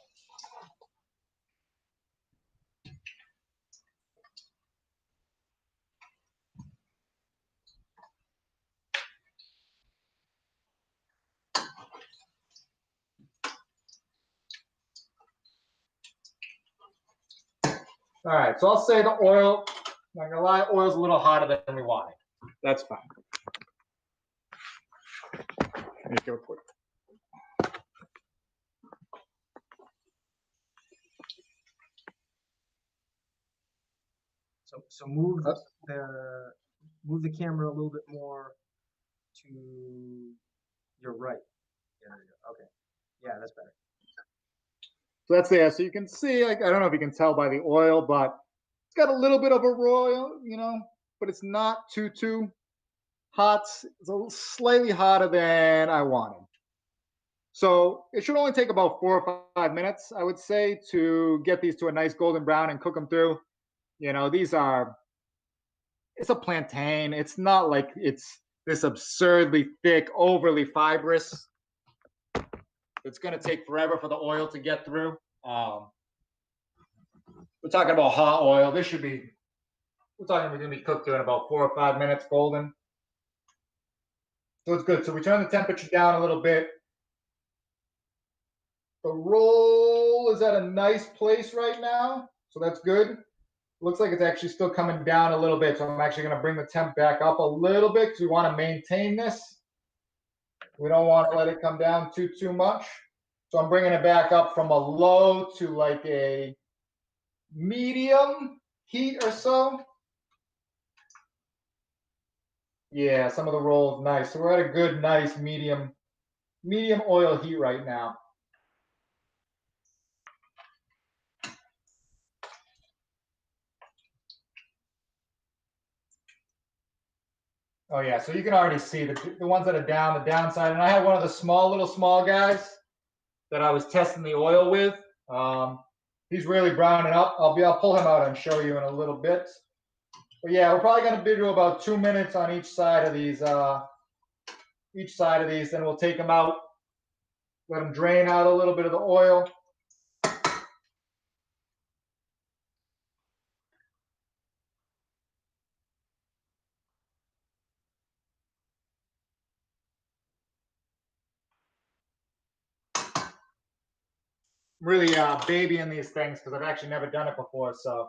Speaker 2: All right, so I'll say the oil, not gonna lie, oil's a little hotter than we wanted. That's fine. Let me give it quick.
Speaker 1: So move the camera a little bit more to your right. There we go. Okay. Yeah, that's better.
Speaker 2: So that's there. So you can see, I don't know if you can tell by the oil, but it's got a little bit of a royal, but it's not too hot. It's a little slightly hotter than I wanted. So it should only take about 4 or 5 minutes, I would say, to get these to a nice golden brown and cook them through. It's a plantain. It's not like it's this absurdly thick, overly fibrous. It's going to take forever for the oil to get through. We're talking about hot oil. This should be, we're talking we're going to be cooked in about 4 or 5 minutes golden. So it's good. So we turn the temperature down a little bit. The roll is at a nice place right now, so that's good. Looks like it's actually still coming down a little bit, so I'm actually going to bring the temp back up a little bit because we want to maintain this. We don't want to let it come down too much. So I'm bringing it back up from a low to like a medium heat or so. Yeah, some of the rolls nice. So we're at a good, nice medium oil heat right now. Oh yeah, so you can already see the ones that are down the downside. And I have one of the small guys that I was testing the oil with. He's really browning up. I'll pull him out and show you in a little bit. But yeah, we're probably going to do about 2 minutes on each side of these. Then we'll take them out, let them drain out a little bit of the oil. I'm really babying these things because I've actually never done it before. So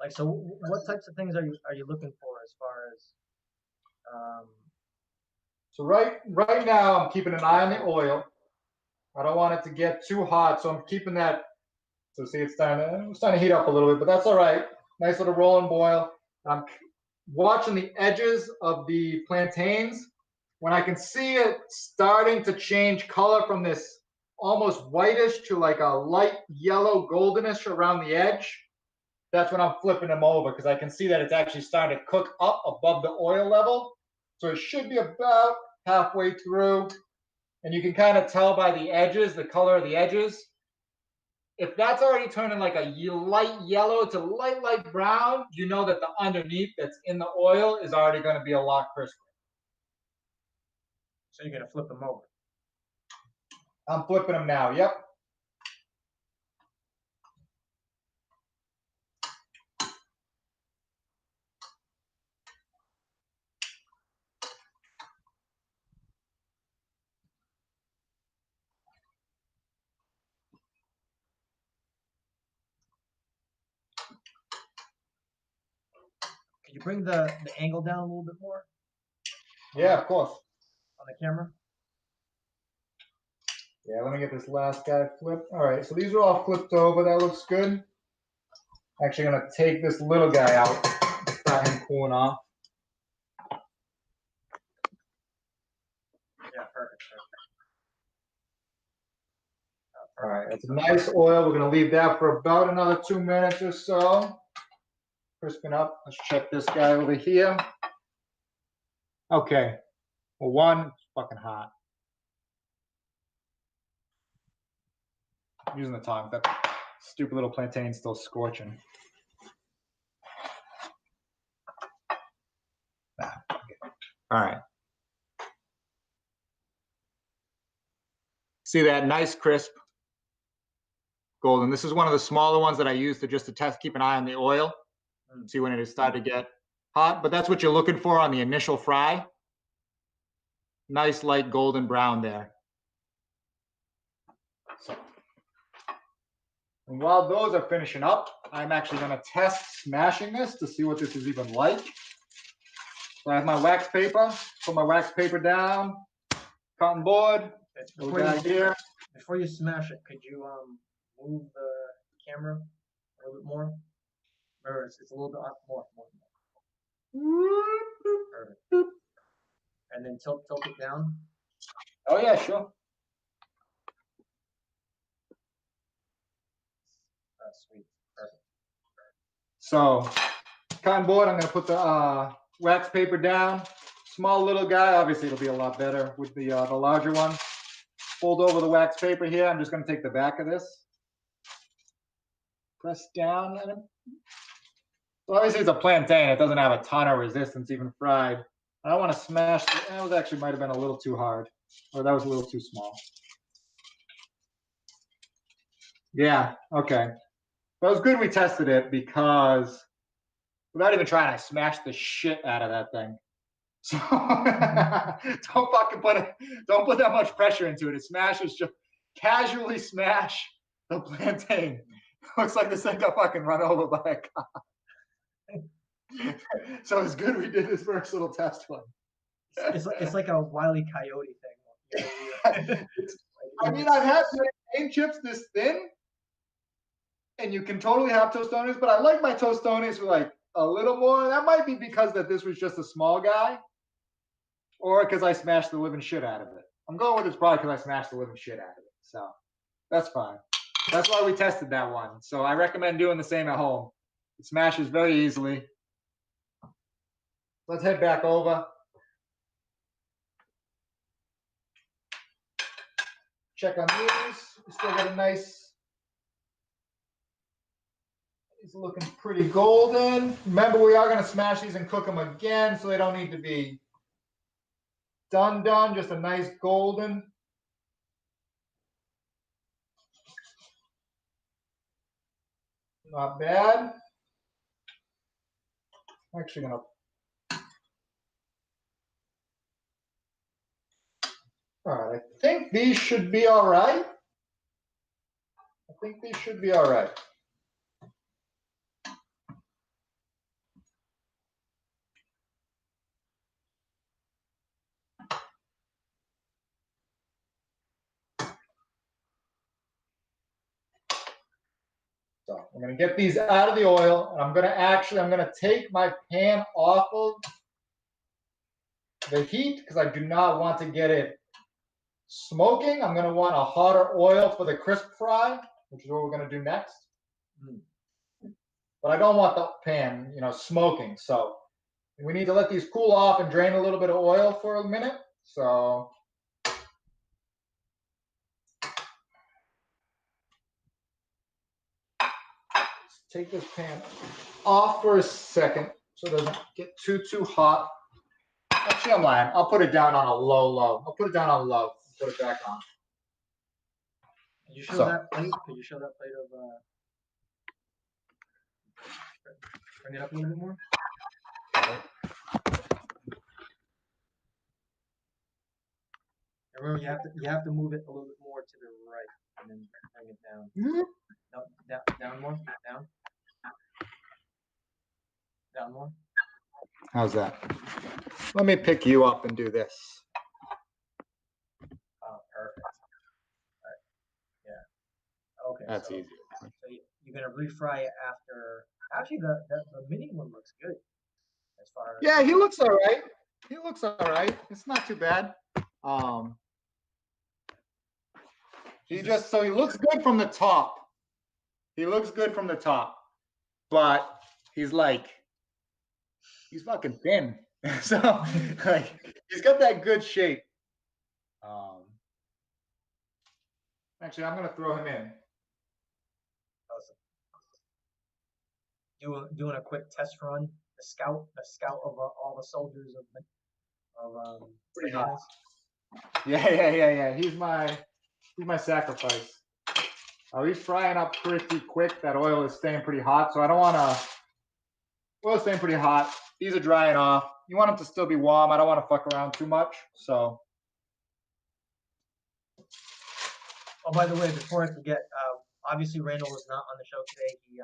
Speaker 1: Like, so what types of things are you looking for as far as
Speaker 2: so right now I'm keeping an eye on the oil. I don't want it to get too hot, so I'm keeping that. So see, it's starting to heat up a little bit, but that's all right. Nice little roll and boil. I'm watching the edges of the plantains. When I can see it starting to change color from this almost whitish to like a light yellow goldenish around the edge, that's when I'm flipping them over because I can see that it's actually starting to cook up above the oil level. So it should be about halfway through. And you can kind of tell by the edges, the color of the edges. If that's already turning like a light yellow to light brown, you know that the underneath that's in the oil is already going to be a lot crisper.
Speaker 1: So you're going to flip them over.
Speaker 2: I'm flipping them now. Yep.
Speaker 1: Could you bring the angle down a little bit more?
Speaker 2: Yeah, of course.
Speaker 1: On the camera?
Speaker 2: Yeah, let me get this last guy flipped. All right, so these are all flipped over. That looks good. Actually, going to take this little guy out. Start him cooling off.
Speaker 1: Yeah, perfect.
Speaker 2: All right, it's a nice oil. We're going to leave that for about another 2 minutes or so. Crisping up. Let's check this guy over here. Okay. Well, one, it's fucking hot. I'm using the tongs. That stupid little plantain's still scorching. All right. See that nice crisp golden. This is one of the smaller ones that I use to just to test, keep an eye on the oil. See when it is starting to get hot, but that's what you're looking for on the initial fry. Nice light golden brown there. So, and while those are finishing up, I'm actually going to test smashing this to see what this is even like. So I have my wax paper. Put my wax paper down. Cotton board.
Speaker 1: Before you smash it, could you move the camera a little bit more? Or it's a little bit more. Perfect. And then tilt it down.
Speaker 2: Oh yeah, sure.
Speaker 1: That's sweet. Perfect.
Speaker 2: So, cotton board, I'm going to put the wax paper down. Small little guy, obviously it'll be a lot better with the larger one. fold over the wax paper here. I'm just going to take the back of this, press down. So obviously it's a plantain. It doesn't have a ton of resistance even fried. I don't want to smash. That was actually might have been a little too hard, or that was a little too small. Yeah, okay. That was good we tested it because without even trying, I smashed the shit out of that thing. So don't put that much pressure into it. It smashes, just casually smash the plantain. Looks like this thing got fucking run over by a car. So it's good we did this first little test one.
Speaker 1: It's like a Wile E. Coyote thing.
Speaker 2: I mean, I've had plantain chips this thin, and you can totally have tostones, but I like my tostones with like a little more. That might be because that this was just a small guy, or because I smashed the living shit out of it. I'm going with it's probably because I smashed the living shit out of it. So that's fine. That's why we tested that one. So I recommend doing the same at home. It smashes very easily. Let's head back over. Check on these. We still got a nice. These are looking pretty golden. Remember, we are going to smash these and cook them again, so they don't need to be done. Just a nice golden. Not bad. I'm actually going to. All right, I think these should be all right. So I'm going to get these out of the oil, and I'm going to take my pan off of the heat because I do not want to get it smoking. I'm going to want a hotter oil for the crisp fry, which is what we're going to do next. But I don't want the pan, smoking. So we need to let these cool off and drain a little bit of oil for a minute. So let's take this pan off for a second so it doesn't get too hot. Actually, I'm lying. I'll put it down on a low. I'll put it down on low. Put it back on.
Speaker 1: Can you show that plate? Can you show that plate of? Bring it up a little bit more. Remember, you have to move it a little bit more to the right, and then bring it down. No, down more. Down more.
Speaker 2: How's that? Let me pick you up and do this.
Speaker 1: Oh, perfect. All right. Yeah. Okay.
Speaker 2: That's
Speaker 1: so,
Speaker 2: easy.
Speaker 1: So you're gonna refry it after. Actually, the mini one looks good. As far as
Speaker 2: yeah, he looks all right. It's not too bad. He looks good from the top. But he's fucking thin. So he's got that good shape. Actually, I'm gonna throw him in.
Speaker 1: Doing a quick test run. The scout of all the soldiers of
Speaker 2: pretty hot. Yeah. He's my sacrifice. Oh, he's frying up pretty quick. That oil is staying pretty hot, so I don't want to. Oil's staying pretty hot. These are drying off. You want them to still be warm. I don't want to fuck around too much. So.
Speaker 1: Oh, by the way, before I forget, obviously Randall was not on the show today. He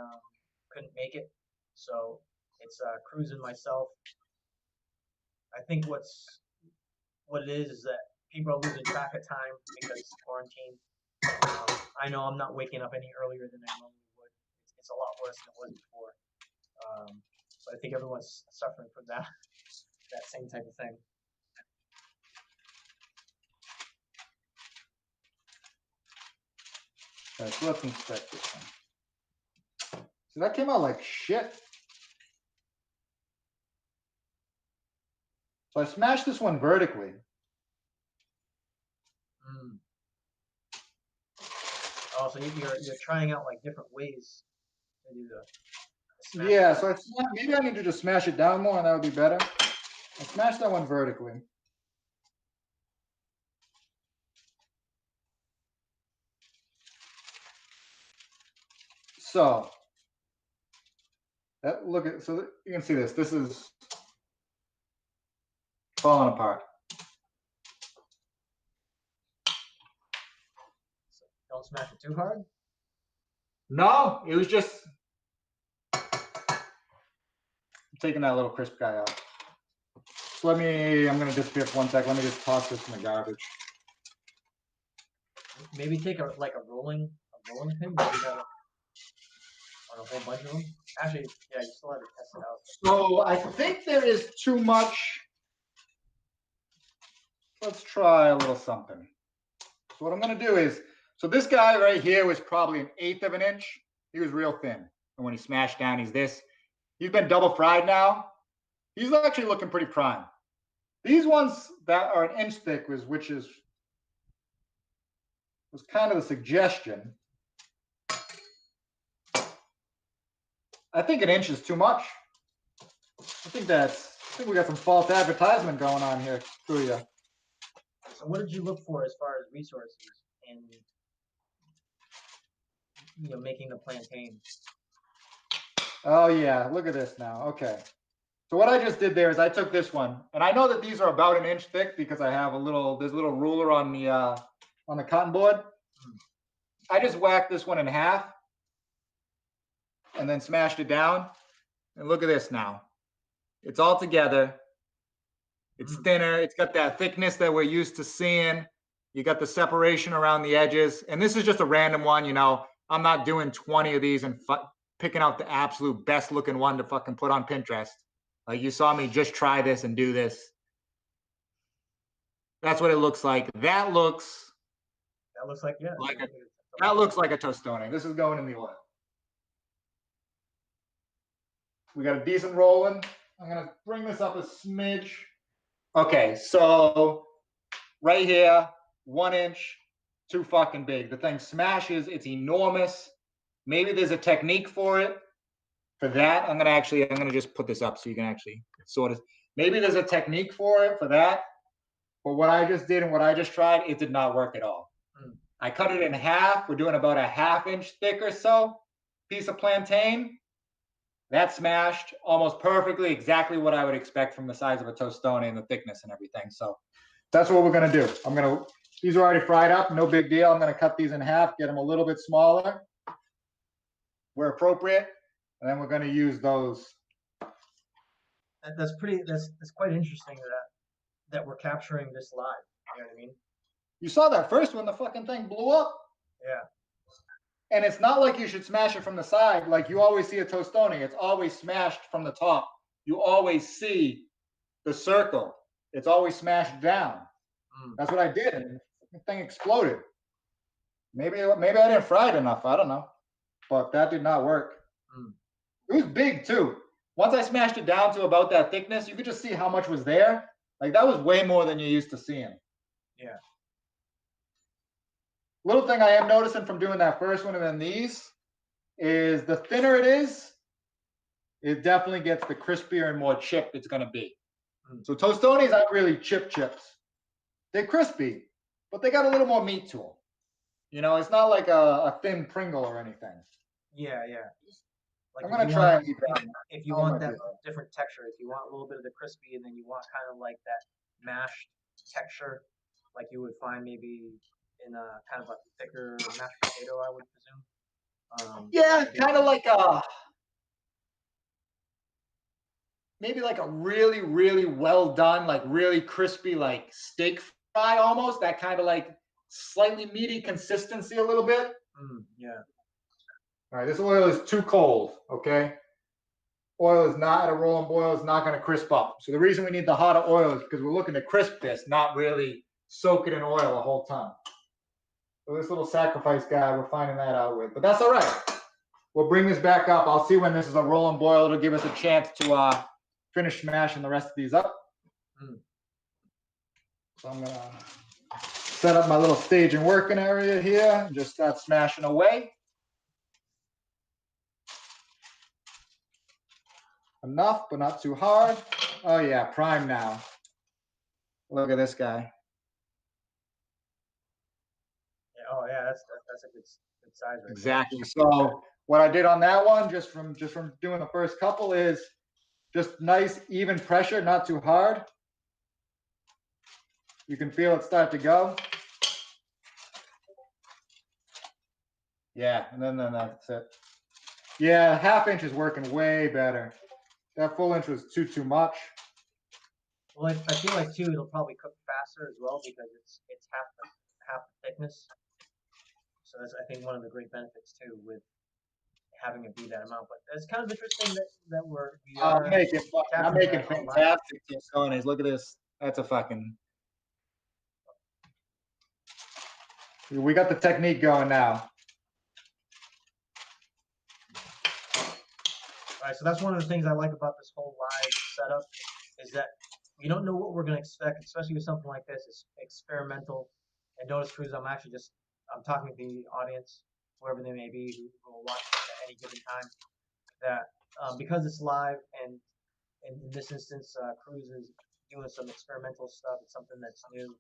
Speaker 1: couldn't make it, so it's Cruz and myself. I think what it is that people are losing track of time because quarantine. I know I'm not waking up any earlier than I normally would. It's a lot worse than it was before. But I think everyone's suffering from that same type of thing.
Speaker 2: Right, so let's inspect this one. So that came out like shit. So I smashed this one vertically.
Speaker 1: Also, you're trying out like different ways to do the smash.
Speaker 2: Yeah, so maybe I need to just smash it down more and that would be better. I smashed that one vertically. So look at, so you can see this. This is falling apart.
Speaker 1: So don't smash it too hard.
Speaker 2: No, it was just taking that little crisp guy out. So I'm gonna disappear for 1 sec. Let me just toss this in the garbage.
Speaker 1: Maybe take a rolling pin. Maybe on a whole bunch of them. Actually, yeah, you still have to test it out.
Speaker 2: So I think there is too much. Let's try a little something. So what I'm gonna do is, so this guy right here was probably 1/8 of an inch. He was real thin. And when he smashed down, he's this. He's been double fried now. He's actually looking pretty prime. These ones that are 1 inch thick was kind of the suggestion. I think 1 inch is too much. I think we got some false advertisement going on here, Kuya.
Speaker 1: So what did you look for as far as resources in making the plantain?
Speaker 2: Oh yeah, look at this now. Okay. So what I just did there is I took this one, and I know that these are about 1 inch thick because I have there's a little ruler on the cotton board. I just whacked this one in half and then smashed it down. And look at this now. It's all together. It's thinner. It's got that thickness that we're used to seeing. You got the separation around the edges. And this is just a random one, I'm not doing 20 of these and picking out the absolute best looking one to fucking put on Pinterest. Like you saw me just try this and do this. That's what it looks like. That looks
Speaker 1: like, yeah.
Speaker 2: That looks like a tostone. This is going in the oil. We got a decent rolling. I'm gonna bring this up a smidge. Okay, so right here, 1 inch, too fucking big. The thing smashes, it's enormous. Maybe there's a technique for it. For that, I'm gonna just put this up so you can actually sort of, maybe there's a technique for it for that. But what I just did and what I just tried, it did not work at all. I cut it in half. We're doing about a 1/2 inch thick or so piece of plantain. That smashed almost perfectly, exactly what I would expect from the size of a tostone and the thickness and everything. So that's what we're gonna do. These are already fried up, no big deal. I'm gonna cut these in half, get them a little bit smaller where appropriate, and then we're gonna use those.
Speaker 1: That's quite interesting that we're capturing this live. You know what I mean?
Speaker 2: You saw that first one, the fucking thing blew up.
Speaker 1: Yeah.
Speaker 2: And it's not like you should smash it from the side. Like you always see a tostone, it's always smashed from the top. You always see the circle. It's always smashed down. That's what I did, and the thing exploded. Maybe I didn't fry it enough. I don't know, but that did not work. It was big too. Once I smashed it down to about that thickness, you could just see how much was there. Like that was way more than you're used to seeing.
Speaker 1: Yeah.
Speaker 2: Little thing I am noticing from doing that first one and then these is the thinner it is, it definitely gets the crispier and more chip it's going to be. So tostones aren't really chips. They're crispy, but they got a little more meat to them. It's not like a thin Pringle or anything.
Speaker 1: Yeah. Like
Speaker 2: I'm going to try and keep
Speaker 1: that. If you want that different texture, if you want a little bit of the crispy and then you want kind of like that mashed texture, like you would find maybe in a kind of a thicker mashed potato, I would presume.
Speaker 2: Yeah, kind of like maybe like a really, really well done, like really crispy, like steak fry almost. That kind of like slightly meaty consistency a little bit.
Speaker 1: Yeah.
Speaker 2: All right, this oil is too cold, okay? Oil is not at a rolling boil. It's not going to crisp up. So the reason we need the hotter oil is because we're looking to crisp this, not really soak it in oil the whole time. So this little sacrifice guy, we're finding that out with. But that's all right. We'll bring this back up. I'll see when this is a rolling boil. It'll give us a chance to finish smashing the rest of these up. So I'm going to set up my little staging working area here and just start smashing away. Enough, but not too hard. Oh yeah, prime now. Look at this guy.
Speaker 1: Yeah, oh yeah, that's a good size right
Speaker 2: Exactly. There. So what I did on that one, just from doing the first couple, is just nice even pressure, not too hard. You can feel it start to go. Yeah, and then that's it. Yeah, ½ inch is working way better. That full inch was too much.
Speaker 1: Well, I feel like too, it'll probably cook faster as well because it's half the thickness. So that's, I think, one of the great benefits too with having it be that amount. But it's kind of interesting that we are
Speaker 2: I'm making fantastic tostones. Look at this. That's a fucking. We got the technique going now.
Speaker 1: All right, so that's one of the things I like about this whole live setup is that we don't know what we're going to expect, especially with something like this. It's experimental. And notice, Cruz, I'm talking to the audience, whoever they may be, who will watch at any given time. That because it's live, and in this instance, Cruz is doing some experimental stuff. It's something that's new.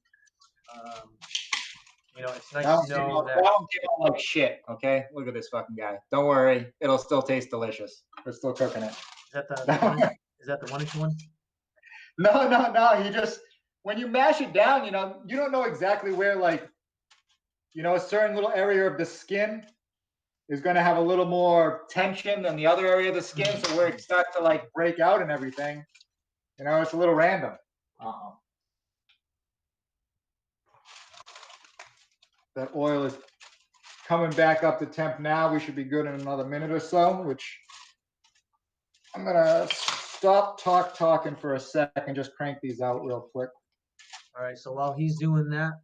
Speaker 1: It's nice to know that.
Speaker 2: That don't came out like shit. Okay, look at this fucking guy. Don't worry, it'll still taste delicious. We're still cooking it.
Speaker 1: Is that the 1-inch one?
Speaker 2: No. You just when you mash it down, you don't know exactly where, like, a certain little area of the skin is going to have a little more tension than the other area of the skin. So where it starts to like break out and everything, it's a little random. That oil is coming back up to temp now. We should be good in another minute or so, which I'm going to stop talking for a second, just crank these out real quick.
Speaker 1: All right, so while he's doing that,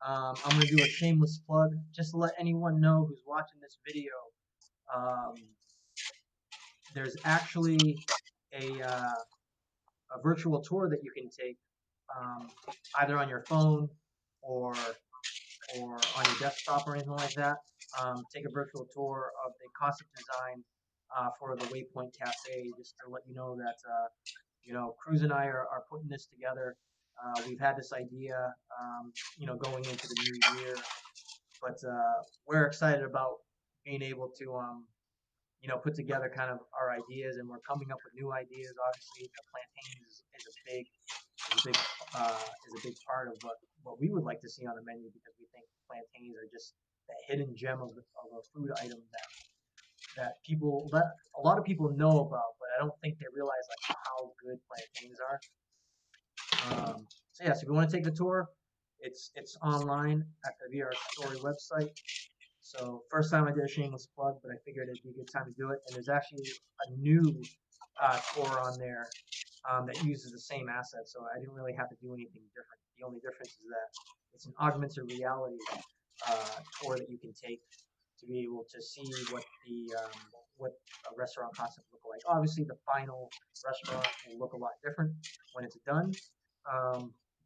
Speaker 1: I'm going to do a shameless plug just to let anyone know who's watching this video. There's actually a virtual tour that you can take either on your phone or on your desktop or anything like that. Take a virtual tour of the concept design for the Waypoint Cafe, just to let you know that Cruz and I are putting this together. We've had this idea, going into the new year, but we're excited about being able to, put together kind of our ideas, and we're coming up with new ideas. Obviously, the plantains is a big part of what we would like to see on the menu, because we think plantains are just that hidden gem of a food item that a lot of people know about, but I don't think they realize like how good plantains are. So if you want to take the tour, it's online at the VR Story website. So first time I did a shameless plug, but I figured it'd be a good time to do it. And there's actually a new tour on there that uses the same asset, so I didn't really have to do anything different. The only difference is that it's an augmented reality tour that you can take to be able to see what a restaurant concept look like. Obviously, the final restaurant will look a lot different when it's done,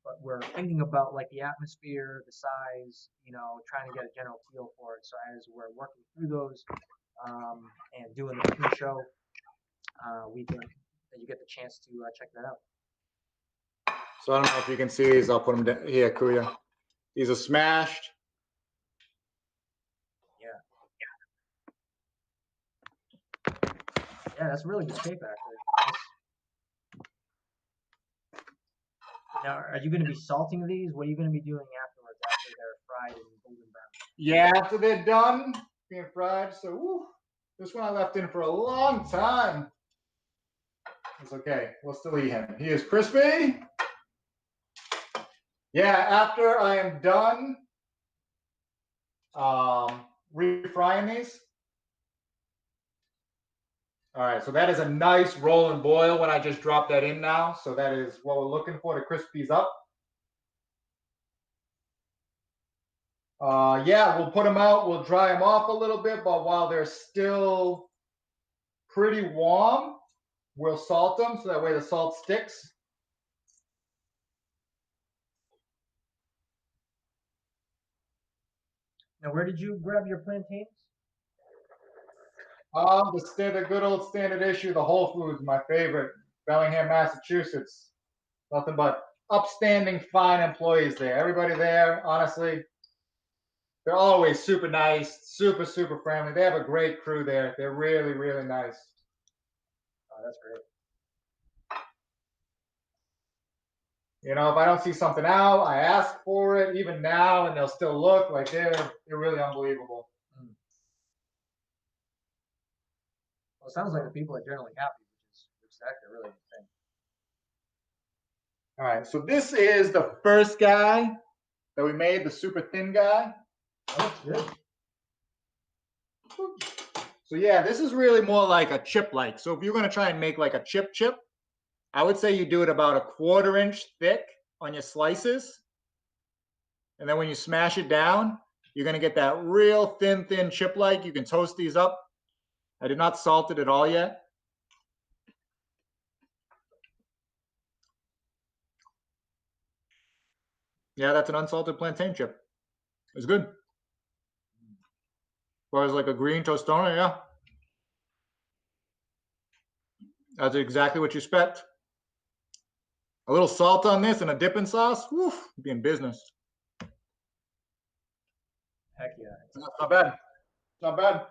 Speaker 1: but we're thinking about like the atmosphere, the size, trying to get a general feel for it. So as we're working through those and doing the pre-show, you get the chance to check that out.
Speaker 2: So I don't know if you can see these. I'll put them down here, Kuya. These are smashed.
Speaker 1: Yeah, that's really good shape, actually. Now, are you going to be salting these? What are you going to be doing afterwards, after they're fried and golden brown?
Speaker 2: Yeah, after they're done being fried. So this one I left in for a long time. It's okay. We'll still eat him. He is crispy. Yeah, after I am done refrying these. All right, so that is a nice roll and boil when I just drop that in now. So that is what we're looking for to crisp these up. Yeah, we'll put them out. We'll dry them off a little bit, but while they're still pretty warm, we'll salt them so that way the salt sticks.
Speaker 1: Now, where did you grab your plantains?
Speaker 2: The good old standard issue, the Whole Foods, my favorite, Bellingham, Massachusetts. Nothing but upstanding, fine employees there. Everybody there, honestly, they're always super nice, super, super friendly. They have a great crew there. They're really, really nice.
Speaker 1: Oh, that's great.
Speaker 2: You know, if I don't see something out, I ask for it, even now, and they'll still look like they're really unbelievable.
Speaker 1: Mm. Well, it sounds like the people are generally happy, which is actually a really good thing.
Speaker 2: All right, so this is the first guy that we made, the super thin guy.
Speaker 1: Oh, that's good.
Speaker 2: So yeah, this is really more like a chip-like. So if you're going to try and make like a chip, I would say you do it about a 1/4 inch thick on your slices. And then when you smash it down, you're going to get that real thin chip-like. You can toast these up. I did not salt it at all yet. Yeah, that's an unsalted plantain chip. It's good. As far as like a green tostona, yeah. That's exactly what you expect. A little salt on this and a dipping sauce, woof, be in business.
Speaker 1: Heck yeah.
Speaker 2: It's not bad. It's not bad.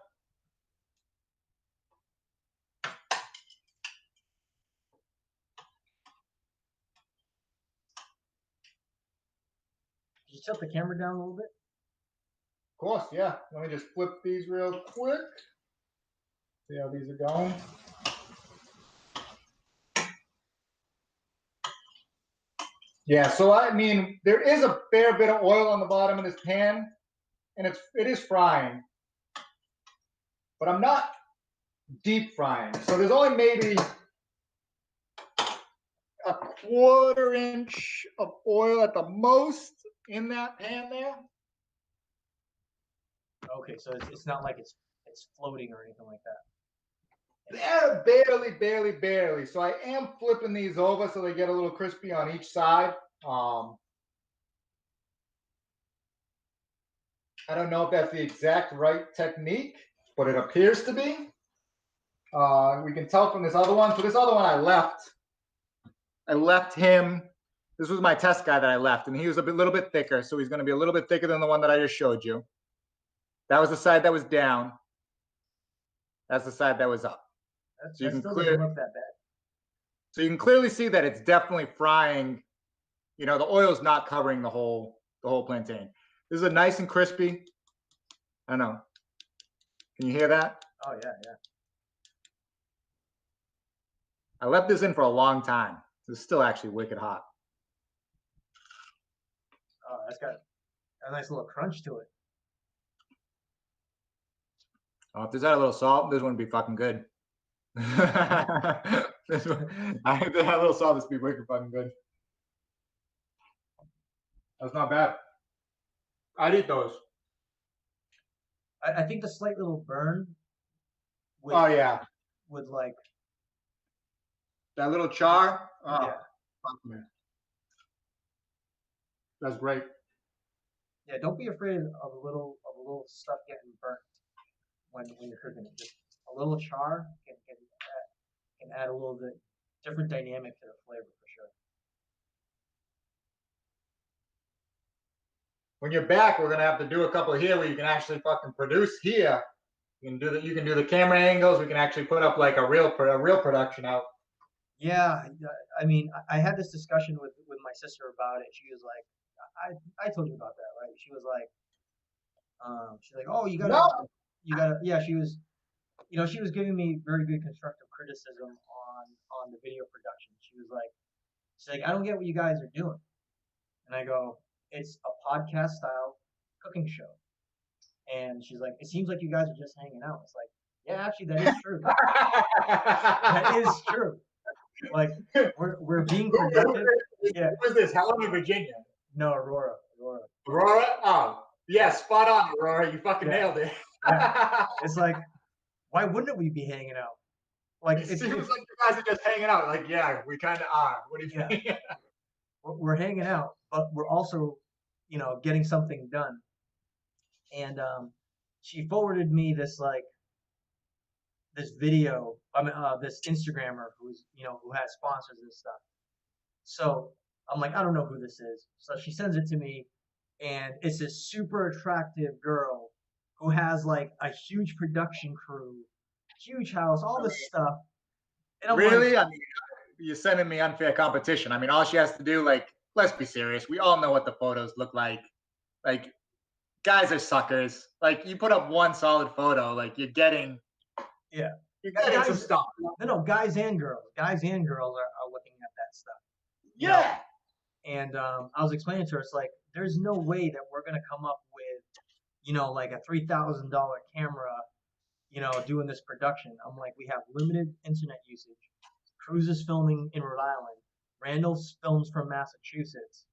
Speaker 1: Did you tilt the camera down a little bit?
Speaker 2: Of course, yeah. Let me just flip these real quick. See how these are going. Yeah, so I mean, there is a fair bit of oil on the bottom of this pan, and it is frying, but I'm not deep frying. So there's only maybe a 1/4 inch of oil at the most in that pan there.
Speaker 1: Okay, so it's not like it's floating or anything like that.
Speaker 2: Yeah, barely. So I am flipping these over so they get a little crispy on each side. I don't know if that's the exact right technique, but it appears to be. We can tell from this other one. So this other one I left. I left him. This was my test guy that I left, and he was little bit thicker. So he's going to be a little bit thicker than the one that I just showed you. That was the side that was down. That's the side that was up.
Speaker 1: So that still doesn't look that bad.
Speaker 2: So you can clearly see that it's definitely frying. You know, the oil's not covering the whole plantain. This is a nice and crispy. I don't know. Can you hear that?
Speaker 1: Oh yeah.
Speaker 2: I left this in for a long time. It's still actually wicked hot.
Speaker 1: Oh, that's got a nice little crunch to it.
Speaker 2: Oh, if there's that a little salt, this wouldn't be fucking good. This one, I had that little salt. This would be wicked fucking good. That's not bad. I'd eat those.
Speaker 1: I think the slight little burn.
Speaker 2: Oh yeah.
Speaker 1: With like
Speaker 2: that little char. Oh,
Speaker 1: yeah.
Speaker 2: Man. That's great.
Speaker 1: Yeah, don't be afraid of a little stuff getting burnt when you're cooking it. Just a little char can add a little bit different dynamic to the flavor for sure.
Speaker 2: When you're back, we're gonna have to do a couple here where you can actually fucking produce here. You can do the camera angles. We can actually put up like a real production out.
Speaker 1: Yeah, I mean, I had this discussion with my sister about it. She was like, I told you about that, right? She was like, oh, you gotta, yeah. She was, she was giving me very good constructive criticism on the video production. She's like, I don't get what you guys are doing, and I go, it's a podcast style cooking show, and she's like, it seems like you guys are just hanging out. It's like, yeah, actually, that is true. That is true. Like we're being productive. Yeah.
Speaker 2: Who's this? Helena, Virginia?
Speaker 1: No, Aurora.
Speaker 2: Aurora? Oh, yeah, spot on, Aurora. You fucking nailed it.
Speaker 1: Yeah. It's like, why wouldn't we be hanging out? Like
Speaker 2: it seems like you guys are just hanging out. Like, yeah, we kind of are. What do you mean?
Speaker 1: We're hanging out, but we're also, getting something done. and she forwarded me this like this video. I mean, this Instagrammer who's who has sponsors and stuff. So I'm like, I don't know who this is. So she sends it to me, and it's this super attractive girl who has like a huge production crew, huge house, all this stuff. And I'm like,
Speaker 2: Really? I mean, you're sending me unfair competition. I mean, all she has to do, like, let's be serious. We all know what the photos look like. Like, guys are suckers. Like, you put up one solid photo, like
Speaker 1: yeah,
Speaker 2: you're getting some
Speaker 1: guys,
Speaker 2: stuff.
Speaker 1: no, guys and girls are looking at that stuff, you know.
Speaker 2: Yeah.
Speaker 1: And I was explaining to her, it's like, there's no way that we're gonna come up with, like a $3,000 camera, doing this production. I'm like, we have limited internet usage. Cruz is filming in Rhode Island. Randall's films from Massachusetts.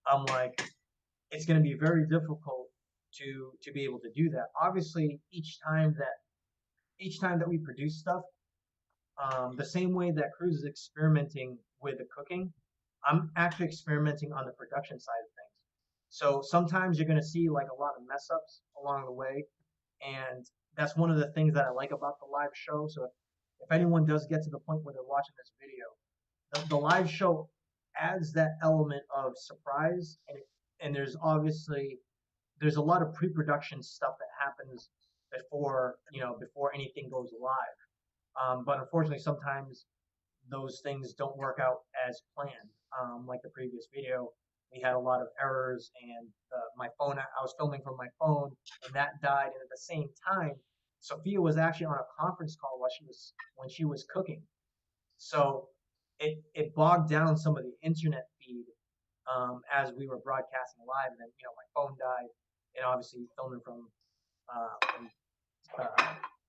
Speaker 1: I'm like, it's going to be very difficult to be able to do that. Obviously, each time that we produce stuff, the same way that Cruz is experimenting with the cooking, I'm actually experimenting on the production side of things. So sometimes you're going to see like a lot of mess ups along the way, and that's one of the things that I like about the live show. So if anyone does get to the point where they're watching this video, the live show adds that element of surprise, and there's a lot of pre-production stuff that happens before anything goes live. But unfortunately, sometimes those things don't work out as planned. Like the previous video, we had a lot of errors, and my phone. I was filming from my phone, and that died. And at the same time, Sophia was actually on a conference call while she was cooking. So it bogged down some of the internet feed as we were broadcasting live, and then my phone died, and obviously filming from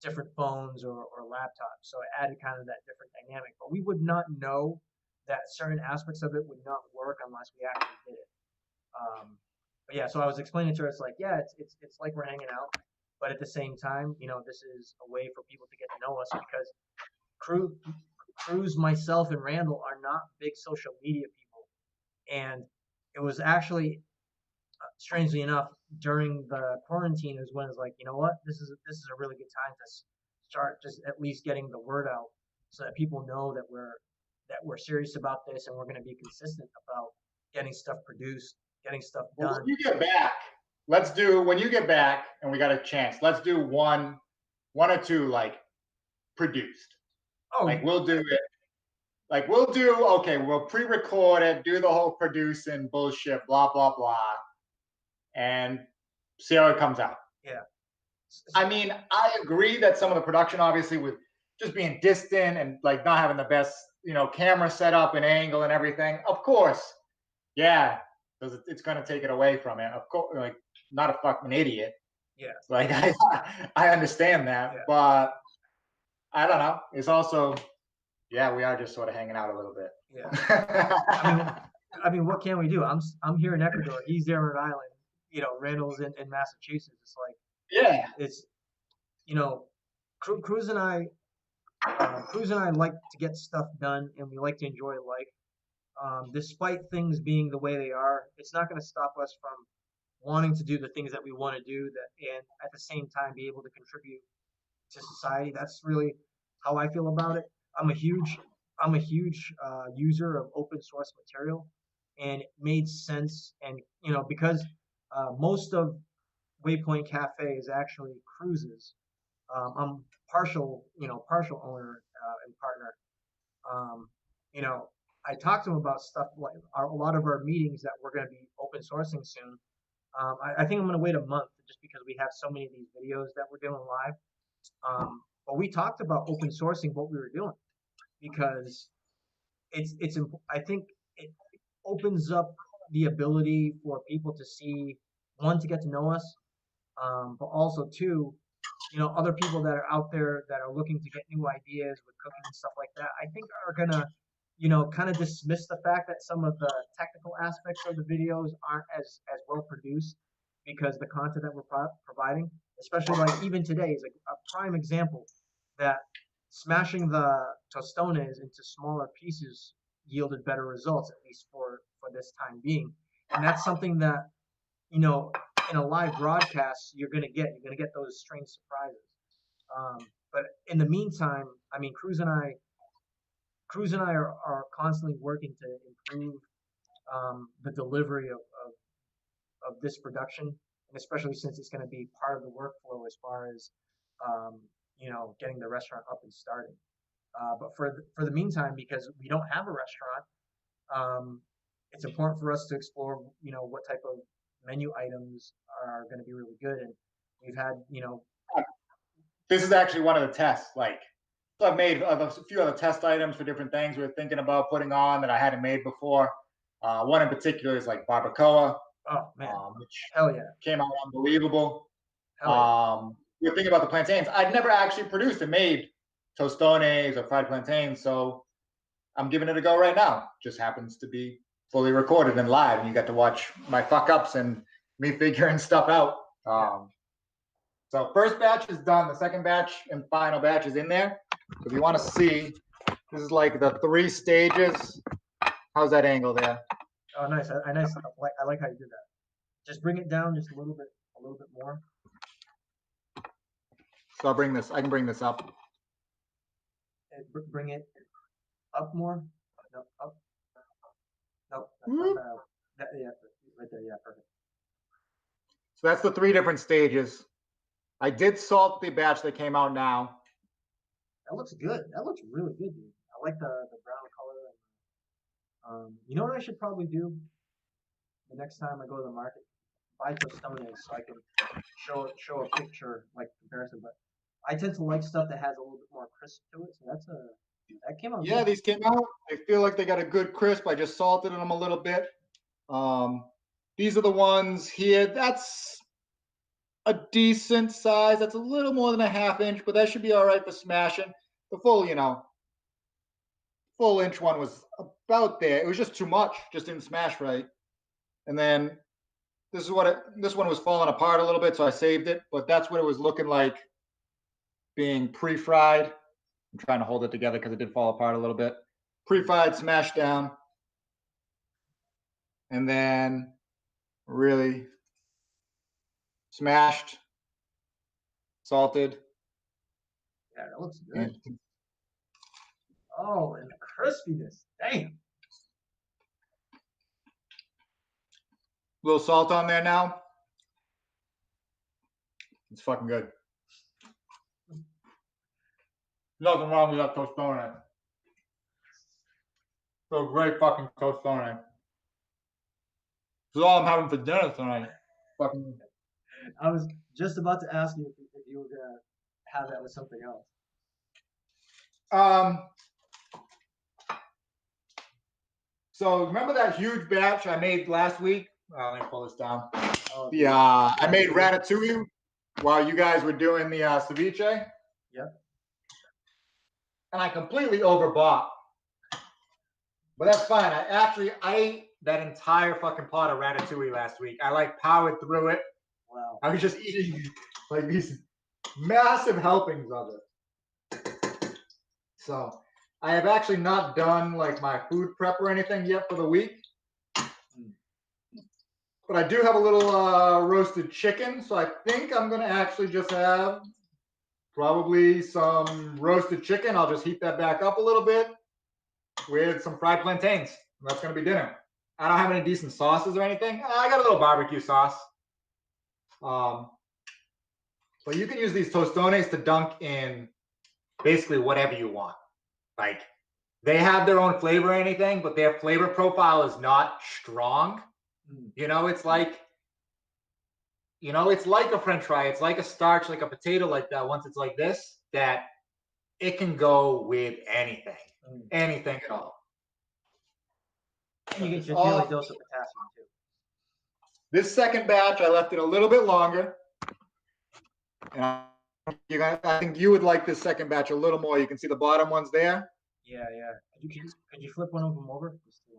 Speaker 1: different phones or laptops. So it added kind of that different dynamic. But we would not know that certain aspects of it would not work unless we actually did it. But yeah, so I was explaining to her, it's like, yeah, it's like we're hanging out, but at the same time, this is a way for people to get to know us because Cruz, myself, and Randall are not big social media people, and it was actually strangely enough, during the quarantine is when it's like, you know what, this is a really good time to start just at least getting the word out so that people know that we're serious about this and we're going to be consistent about getting stuff produced, getting stuff
Speaker 2: Well,
Speaker 1: done.
Speaker 2: when you get back, when you get back and we got a chance, let's do one or two like produced.
Speaker 1: Oh,
Speaker 2: Like we'll do it. Like okay, we'll pre-record it, do the whole producing bullshit, blah blah blah, and see how it comes out.
Speaker 1: yeah.
Speaker 2: I mean, I agree that some of the production, obviously, with just being distant and like not having the best, camera setup and angle and everything. Of course, yeah, because it's going to take it away from it. Of course, like not a fucking idiot.
Speaker 1: Yeah.
Speaker 2: Like I understand that,
Speaker 1: Yeah.
Speaker 2: but I don't know. It's also, yeah, we are just sort of hanging out a little bit.
Speaker 1: Yeah. I mean, what can we do? I'm here in Ecuador. He's there in Rhode Island. Randall's in Massachusetts. It's like,
Speaker 2: yeah.
Speaker 1: it's Cruz and I like to get stuff done, and we like to enjoy life. Despite things being the way they are, it's not going to stop us from wanting to do the things that we want to do, and at the same time be able to contribute to society. That's really how I feel about it. I'm a huge user of open source material, and it made sense. And because most of Waypoint Cafe is actually Cruz's. I'm partial owner and partner. Um, you know, I talked to him about stuff like a lot of our meetings that we're going to be open sourcing soon. I think I'm going to wait a month just because we have so many of these videos that we're doing live. But we talked about open sourcing what we were doing because I think it opens up the ability for people to see, one, to get to know us, but also two, other people that are out there that are looking to get new ideas with cooking and stuff like that. I think are gonna, kind of dismiss the fact that some of the technical aspects of the videos aren't as well produced because the content that we're providing, especially like even today, is a prime example that smashing the tostones into smaller pieces yielded better results, at least for this time being. And that's something that, you know, in a live broadcast, you're gonna get those strange surprises. But in the meantime, I mean, Cruz and I are constantly working to improve the delivery of this production, and especially since it's going to be part of the workflow as far as um, getting the restaurant up and starting. But for the meantime, because we don't have a restaurant, it's important for us to explore what type of menu items are going to be really good, and we've had
Speaker 2: This is actually one of the tests. Like, so I've made a few other test items for different things we were thinking about putting on that I hadn't made before. One in particular is like barbacoa,
Speaker 1: oh man,
Speaker 2: which
Speaker 1: hell yeah,
Speaker 2: came out unbelievable.
Speaker 1: hell yeah.
Speaker 2: We were thinking about the plantains. I'd never actually produced and made tostones or fried plantains, so I'm giving it a go right now. Just happens to be fully recorded and live, and you get to watch my fuck ups and me figuring stuff out. So first batch is done. The second batch and final batch is in there. So if you want to see, this is like the 3 stages. How's that angle there?
Speaker 1: Oh, nice. Nice. I like how you did that. Just bring it down just a little bit more.
Speaker 2: So I'll bring this. I can bring this up.
Speaker 1: And bring it up more. No, up. No, yeah, right there. Yeah, perfect.
Speaker 2: So that's the 3 different stages. I did salt the batch that came out now.
Speaker 1: That looks good. That looks really good, dude. I like the brown color. You know what I should probably do the next time I go to the market? Buy tostones so I can show a picture like comparison. But I tend to like stuff that has a little bit more crisp to it. So that came out.
Speaker 2: Yeah,
Speaker 1: good.
Speaker 2: these came out. I feel like they got a good crisp. I just salted them a little bit. These are the ones here. That's a decent size. That's a little more than a ½ inch, but that should be all right for smashing. The full inch one was about there. It was just too much. Just didn't smash right. And then this one was falling apart a little bit, so I saved it. But that's what it was looking like being pre-fried. I'm trying to hold it together because it did fall apart a little bit. Pre-fried, smashed down, and then really smashed, salted.
Speaker 1: Yeah, that looks good. Oh, and the crispiness. Damn.
Speaker 2: Little salt on there now. It's fucking good. Nothing wrong with that tostone. So great fucking tostone. This is all I'm having for dinner tonight. Fucking.
Speaker 1: I was just about to ask you if you were gonna have that with something else.
Speaker 2: So remember that huge batch I made last week? Let me pull this down. I made ratatouille while you guys were doing the ceviche.
Speaker 1: Yep.
Speaker 2: And I completely overbought. But that's fine. I ate that entire fucking pot of ratatouille last week. I like powered through it.
Speaker 1: Wow.
Speaker 2: I was just eating like these massive helpings of it. So I have actually not done like my food prep or anything yet for the week. But I do have a little roasted chicken. So I think I'm going to actually just have probably some roasted chicken. I'll just heat that back up a little bit with some fried plantains. That's going to be dinner. I don't have any decent sauces or anything. I got a little barbecue sauce. But you can use these tostones to dunk in basically whatever you want. Like, they have their own flavor or anything, but their flavor profile is not strong. It's like a French fry. It's like a starch, like a potato, like that. Once it's like this, that it can go with anything, anything at all.
Speaker 1: And you get your daily dose of potassium too.
Speaker 2: This second batch, I left it a little bit longer. And I think you would like this second batch a little more. You can see the bottom ones there.
Speaker 1: Yeah. Could you flip one of them over? Just to,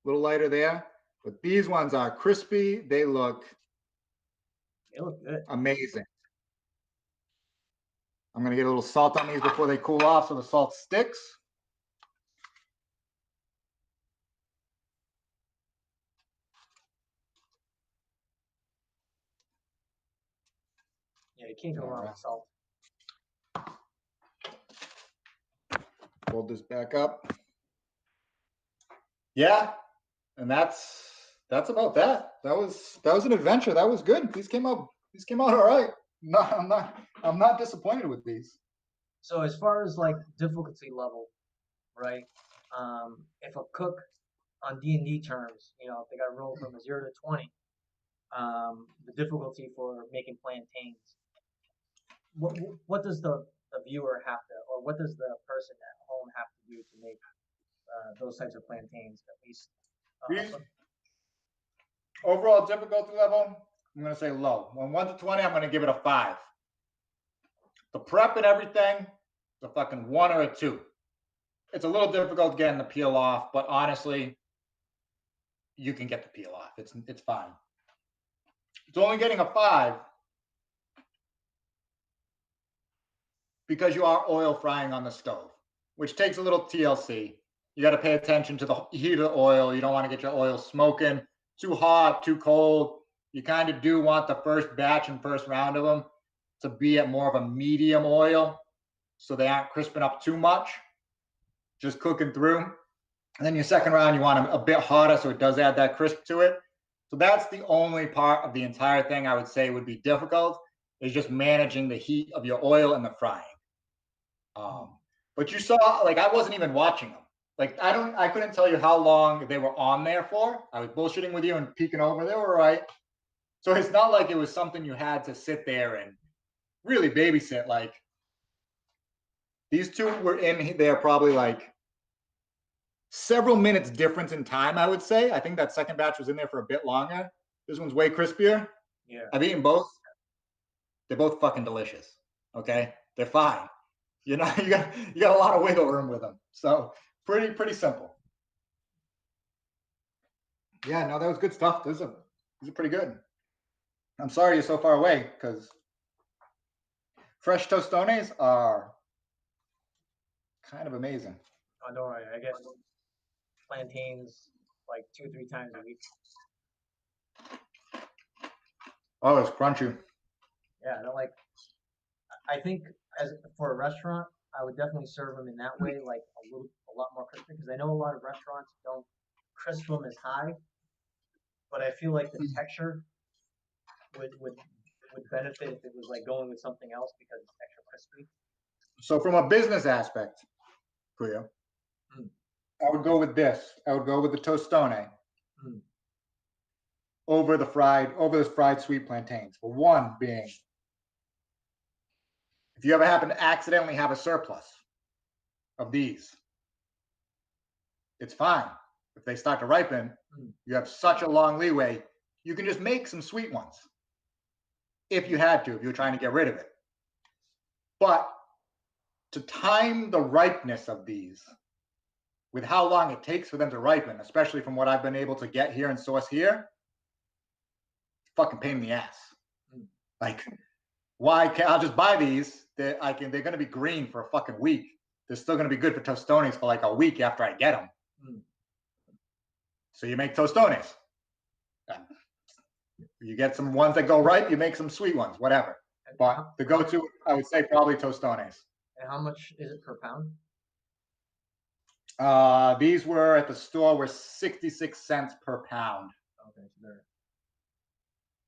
Speaker 2: a little lighter there. But these ones are crispy. They look
Speaker 1: good.
Speaker 2: Amazing. I'm going to get a little salt on these before they cool off so the salt sticks.
Speaker 1: Yeah, you can't go
Speaker 2: All
Speaker 1: wrong
Speaker 2: right.
Speaker 1: with salt.
Speaker 2: Hold this back up. Yeah, and that's about that. That was an adventure. That was good. These came out all right. No, I'm not disappointed with these.
Speaker 1: So as far as like difficulty level, right? If a cook on D&D terms, if they got to roll from a 0 to 20, the difficulty for making plantains, what does the viewer have to, or what does the person at home have to do to make those types of plantains at least?
Speaker 2: These overall difficulty level, I'm gonna say low. From 1 to 20, I'm gonna give it a 5. The prep and everything, it's a fucking 1 or a 2. It's a little difficult getting the peel off, but honestly, you can get the peel off. It's fine. It's only getting a 5 because you are oil frying on the stove, which takes a little TLC. You got to pay attention to the heat of the oil. You don't want to get your oil smoking too hot, too cold. You kind of do want the first batch and first round of them to be at more of a medium oil so they aren't crisping up too much, just cooking through. And then your second round, you want them a bit hotter so it does add that crisp to it. So that's the only part of the entire thing I would say would be difficult, is just managing the heat of your oil and the frying. But you saw, like, I wasn't even watching them. Like, I couldn't tell you how long they were on there for. I was bullshitting with you and peeking over. They were right. So it's not like it was something you had to sit there and really babysit. Like, these two were in there probably like several minutes difference in time, I would say. I think that second batch was in there for a bit longer. This one's way crispier.
Speaker 1: Yeah.
Speaker 2: I've eaten both. They're both fucking delicious. Okay, they're fine. You got a lot of wiggle room with them. So pretty simple. Yeah, no, that was good stuff. These are pretty good. I'm sorry you're so far away because fresh tostones are kind of amazing.
Speaker 1: Oh, don't worry. I get plantains like 2 or 3 times a week.
Speaker 2: Oh, it's crunchy.
Speaker 1: Yeah, I think as for a restaurant, I would definitely serve them in that way, like a lot more crispy, because I know a lot of restaurants don't crisp them as high, but I feel like the texture would benefit if it was like going with something else because it's extra crispy.
Speaker 2: So from a business aspect, for you, I would go with this. I would go with the tostone over the fried sweet plantains. For one being, if you ever happen to accidentally have a surplus of these, it's fine. If they start to ripen, you have such a long leeway. You can just make some sweet ones if you had to, if you were trying to get rid of it. But to time the ripeness of these with how long it takes for them to ripen, especially from what I've been able to get here and source here, fucking pain in the ass. Like, why can't I'll just buy these? They're going to be green for a fucking week. They're still going to be good for tostones for like a week after I get them. So you make tostones. You get some ones that go ripe, you make some sweet ones, whatever. But the go-to, I would say, probably tostones.
Speaker 1: And how much is it per pound?
Speaker 2: These were at the store were 66 cents per pound.
Speaker 1: Okay, so they're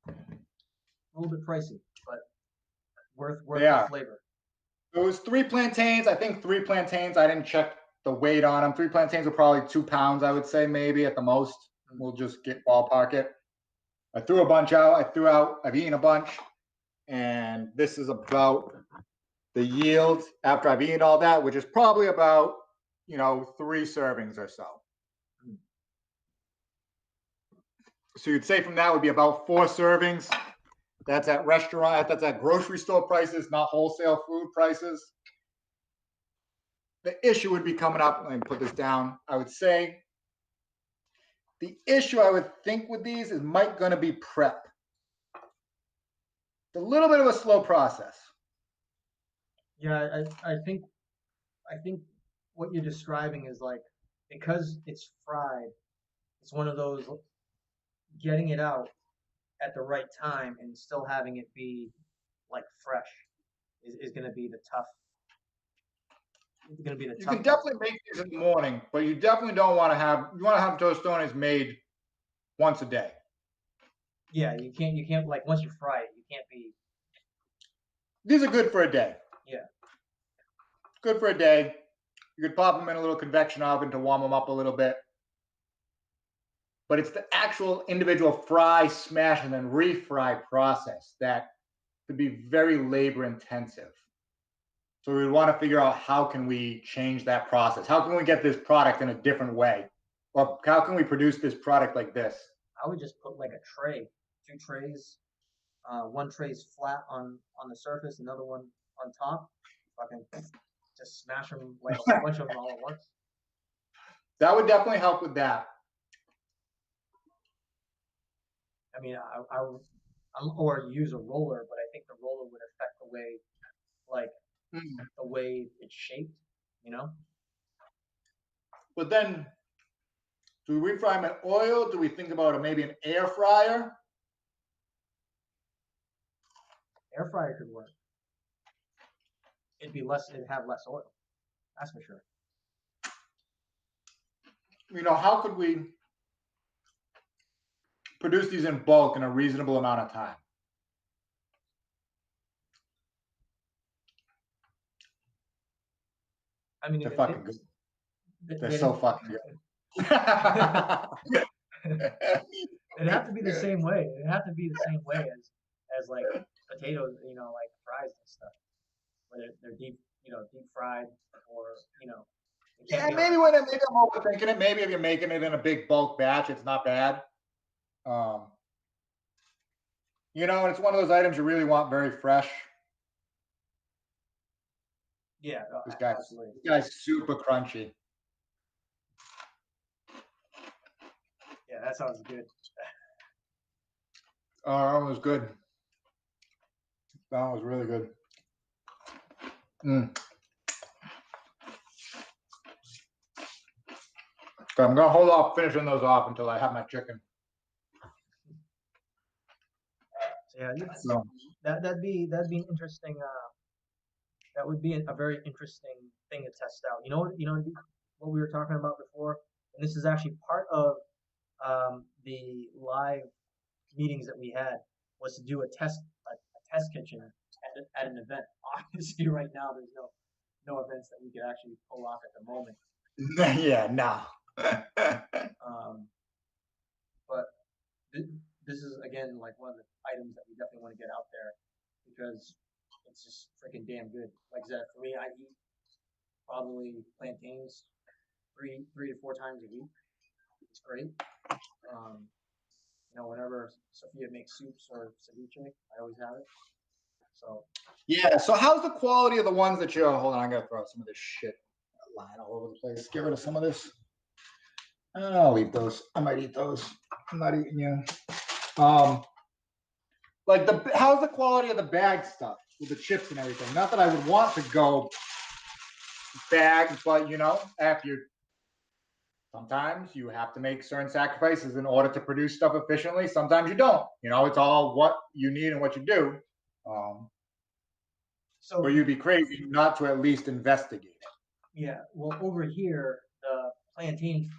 Speaker 1: a little bit pricey, but worth the flavor.
Speaker 2: It was 3 plantains. I think 3 plantains. I didn't check the weight on them. 3 plantains were probably 2 pounds, I would say, maybe at the most. We'll just get ballpark it. I threw a bunch out. I've eaten a bunch. And this is about the yield after I've eaten all that, which is probably about, 3 servings or so. So you'd say from that would be about 4 servings. That's at grocery store prices, not wholesale food prices. The issue would be coming up, let me put this down. I would say the issue I would think with these is going to be prep. It's a little bit of a slow process.
Speaker 1: Yeah, I think what you're describing is like, because it's fried, it's one of those getting it out at the right time and still having it be like fresh is going to be the tough. It's going to be the
Speaker 2: You
Speaker 1: tough
Speaker 2: can
Speaker 1: part.
Speaker 2: definitely make these in the morning, but you definitely don't want to have. You want to have tostones made once a day.
Speaker 1: Yeah, you can't like once you fry it, you can't be.
Speaker 2: These are good for a day.
Speaker 1: Yeah.
Speaker 2: Good for a day. You could pop them in a little convection oven to warm them up a little bit. But it's the actual individual fry, smash, and then refry process that could be very labor intensive. So we would want to figure out how can we change that process? How can we get this product in a different way? Or how can we produce this product like this?
Speaker 1: I would just put like a tray, two trays. One tray's flat on the surface, another one on top. Fucking just smash them like a whole bunch of them all at once.
Speaker 2: That would definitely help with that.
Speaker 1: I mean, or use a roller, but I think the roller would affect the way, like the way it's shaped. You know,
Speaker 2: But then, do we refry them in oil? Do we think about maybe an air fryer?
Speaker 1: air fryer could work. It'd be less. It'd have less oil. That's for sure.
Speaker 2: How could we produce these in bulk in a reasonable amount of time?
Speaker 1: I mean,
Speaker 2: They're fucking good. They're so fucking good.
Speaker 1: It'd have to be the same way. It'd have to be the same way as like potatoes, like fries and stuff, where they're deep fried, or it can't
Speaker 2: Yeah,
Speaker 1: be
Speaker 2: maybe I'm overthinking it. Maybe if you're making it in a big bulk batch, it's not bad. And it's one of those items you really want very fresh.
Speaker 1: Yeah, absolutely.
Speaker 2: This guy's super crunchy.
Speaker 1: Yeah, that sounds good.
Speaker 2: Oh, that was good. That was really good. So I'm gonna hold off finishing those off until I have my chicken.
Speaker 1: So yeah, that'd be an interesting. That would be a very interesting thing to test out. What we were talking about before, and this is actually part of the live meetings that we had, was to do a test kitchen at an event. Obviously, right now there's no events that we could actually pull off at the moment.
Speaker 2: Yeah, no.
Speaker 1: But this is again like one of the items that we definitely want to get out there, because it's just freaking damn good. Like I said, for me, I eat probably plantains three to four times a week. It's great. Whenever Sophia makes soups or ceviche, I always have it. So
Speaker 2: yeah. So how's the quality of the ones that you're? Hold on, I gotta throw some of this shit lying all over the place. Get rid of some of this. I'll eat those. I might eat those. I'm not eating you. How's the quality of the bag stuff with the chips and everything? Not that I would want to go bag, but sometimes you have to make certain sacrifices in order to produce stuff efficiently. Sometimes you don't. It's all what you need and what you do.
Speaker 1: So
Speaker 2: or you'd be crazy not to at least investigate it.
Speaker 1: Yeah, well, over here, the plantain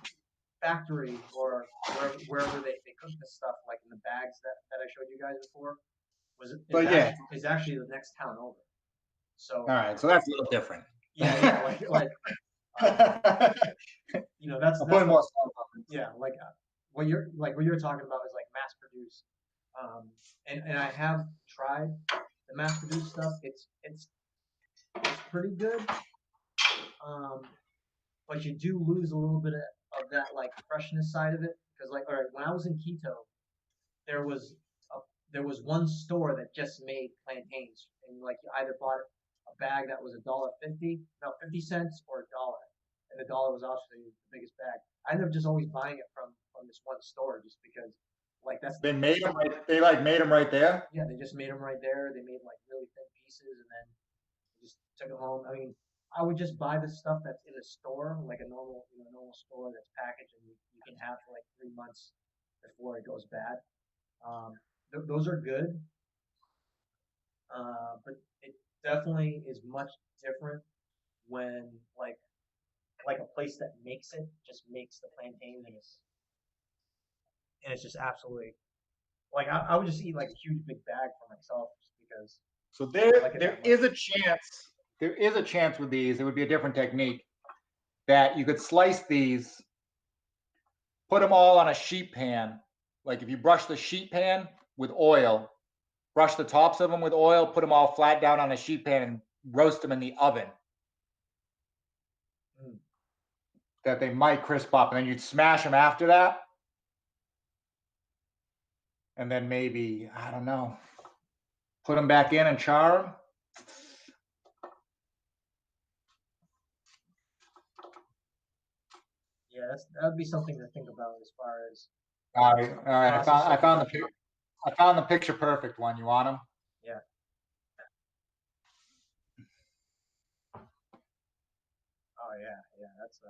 Speaker 1: factory, or wherever they cook this stuff, like in the bags that I showed you guys before, is actually the next town over. So
Speaker 2: all right, so that's a little different.
Speaker 1: Yeah, that's
Speaker 2: more
Speaker 1: like what you're talking about is like mass produced, and I have tried the mass produced stuff. It's pretty good, but you do lose a little bit of that like freshness side of it, because all right, when I was in Quito, there was one store that just made plantains, and like you either bought a bag that was $1.50, or $1, and the dollar was obviously the biggest bag. I ended up just always buying it from this one store, just because
Speaker 2: they made them right. They made them right there.
Speaker 1: Yeah, they just made them right there. They made like really thin pieces, and then just took it home. I mean, I would just buy the stuff that's in a store, like a normal store that's packaged, and you can have for like 3 months before it goes bad. Those are good. But it definitely is much different when like a place that makes it just makes the plantains and it's just absolutely like I would just eat like a huge big bag for myself just because
Speaker 2: So
Speaker 1: I
Speaker 2: there
Speaker 1: like it
Speaker 2: there
Speaker 1: that much.
Speaker 2: is a chance. There is a chance with these. It would be a different technique that you could slice these, put them all on a sheet pan. Like if you brush the sheet pan with oil, brush the tops of them with oil, put them all flat down on a sheet pan, and roast them in the oven.
Speaker 1: Mm.
Speaker 2: That they might crisp up, and then you'd smash them after that, and then maybe I don't know, put them back in and char them.
Speaker 1: Yeah, that would be something to think about as far as
Speaker 2: All right, all right.
Speaker 1: process of production.
Speaker 2: I found the picture perfect one. You want them?
Speaker 1: Yeah. Oh yeah, yeah. That's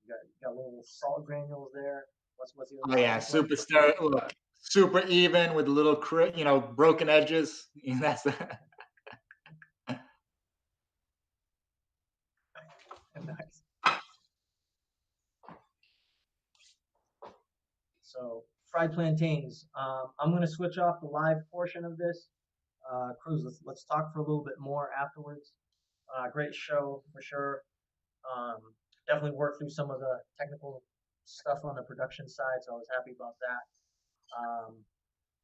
Speaker 1: you got little salt granules there. What's the other
Speaker 2: Oh
Speaker 1: side
Speaker 2: yeah,
Speaker 1: look like?
Speaker 2: super stir. Look, super even with little, broken edges. That's the,
Speaker 1: Nice. So fried plantains. I'm gonna switch off the live portion of this. Cruz, let's talk for a little bit more afterwards. Great show for sure. Definitely worked through some of the technical stuff on the production side, so I was happy about that.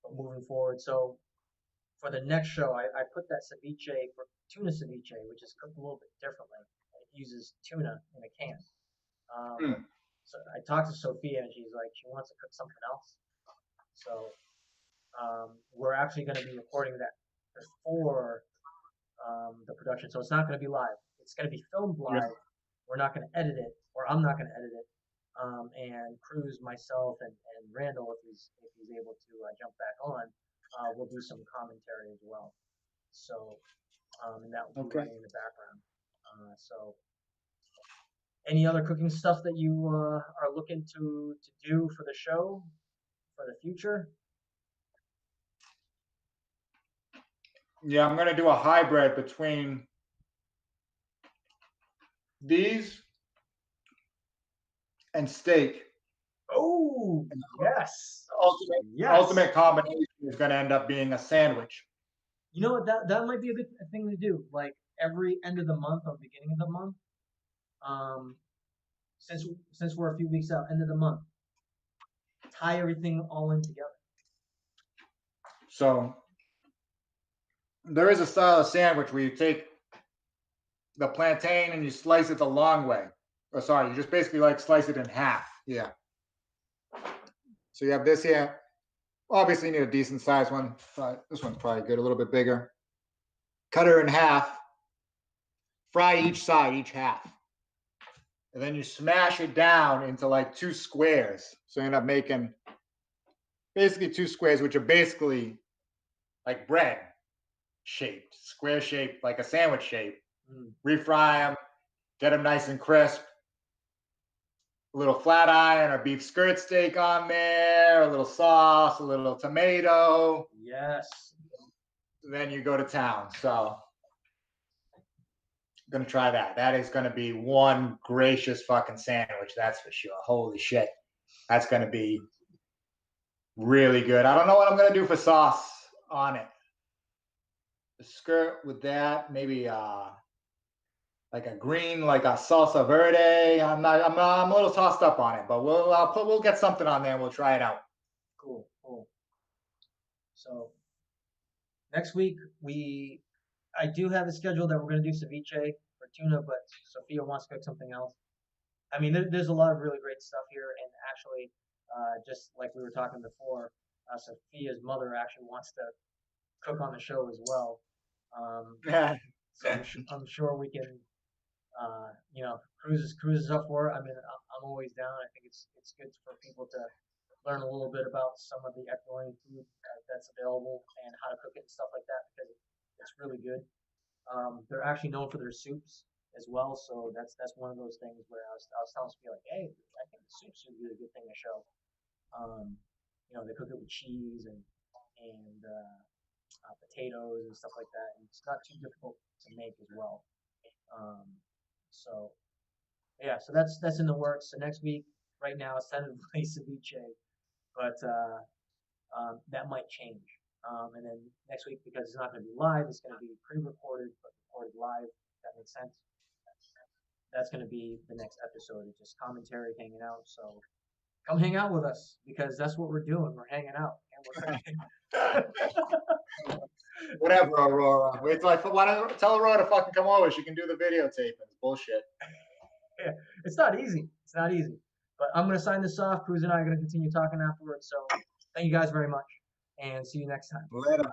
Speaker 1: But moving forward, so for the next show, I put that ceviche for tuna ceviche, which is cooked a little bit differently. It uses tuna in a can.
Speaker 2: Hmm.
Speaker 1: So I talked to Sophia, and she's like, she wants to cook something else. So we're actually going to be recording that before the production. So it's not going to be live. It's going to be filmed
Speaker 2: Yeah.
Speaker 1: live. We're not going to edit it, or I'm not going to edit it. And Cruz, myself, and Randall, if he's able to jump back on, we'll do some commentary as well. So and that will be
Speaker 2: Okay.
Speaker 1: running in the background. So any other cooking stuff that you are looking to do for the show for the future?
Speaker 2: Yeah, I'm gonna do a hybrid between these and steak.
Speaker 1: Oh
Speaker 2: And
Speaker 1: yes,
Speaker 2: the
Speaker 1: yes.
Speaker 2: ultimate combination is gonna end up being a sandwich.
Speaker 1: You know what? That might be a good thing to do. Like every end of the month or beginning of the month. Um, since we're a few weeks out, end of the month, tie everything all in together.
Speaker 2: So there is a style of sandwich where you take the plantain and you slice it the long way. Or sorry, you just basically like slice it in half. Yeah. So you have this here. Obviously, you need a decent sized one, but this one's probably good, a little bit bigger. Cut her in half, fry each side, each half. And then you smash it down into like two squares. So you end up making basically two squares, which are basically like bread shaped, square shaped, like a sandwich shape.
Speaker 1: Mm.
Speaker 2: Refry them, get them nice and crisp. A little flat iron or beef skirt steak on there, a little sauce, a little tomato.
Speaker 1: Yes.
Speaker 2: Then you go to town. So I'm gonna try that. That is gonna be one gracious fucking sandwich, that's for sure. Holy shit. That's gonna be really good. I don't know what I'm gonna do for sauce on it. The skirt with that, maybe like a green, like a salsa verde. I'm a little tossed up on it, but we'll get something on there and we'll try it out.
Speaker 1: Cool. Cool. So next week I do have a schedule that we're gonna do ceviche for tuna, but Sophia wants to cook something else. I mean, there's a lot of really great stuff here, and actually, just like we were talking before, Sophia's mother actually wants to cook on the show as well. Um, so I'm sure we can, cruises up for it. I mean, I'm always down. I think it's good for people to learn a little bit about some of the Ecuadorian food that's available and how to cook it and stuff like that because it's really good. They're actually known for their soups as well, so that's one of those things where I was telling Sophia like, hey, I think the soups would be a good thing to show. They cook it with cheese and potatoes and stuff like that, and it's not too difficult to make as well. Um, so yeah, so that's in the works. So next week, right now, it's tentatively ceviche, but that might change. And then next week, because it's not going to be live, it's going to be pre-recorded but recorded live. If that makes sense. That's going to be the next episode. It's just commentary, hanging out. So come hang out with us because that's what we're doing. We're hanging out.
Speaker 2: Whatever, Aurora. Wait till why don't tell Aurora to fucking come over? She can do the videotaping. It's bullshit.
Speaker 1: Yeah, it's not easy. It's not easy. But I'm going to sign this off. Cruz and I are going to continue talking afterwards. So thank you guys very much and see you next time.
Speaker 2: Later.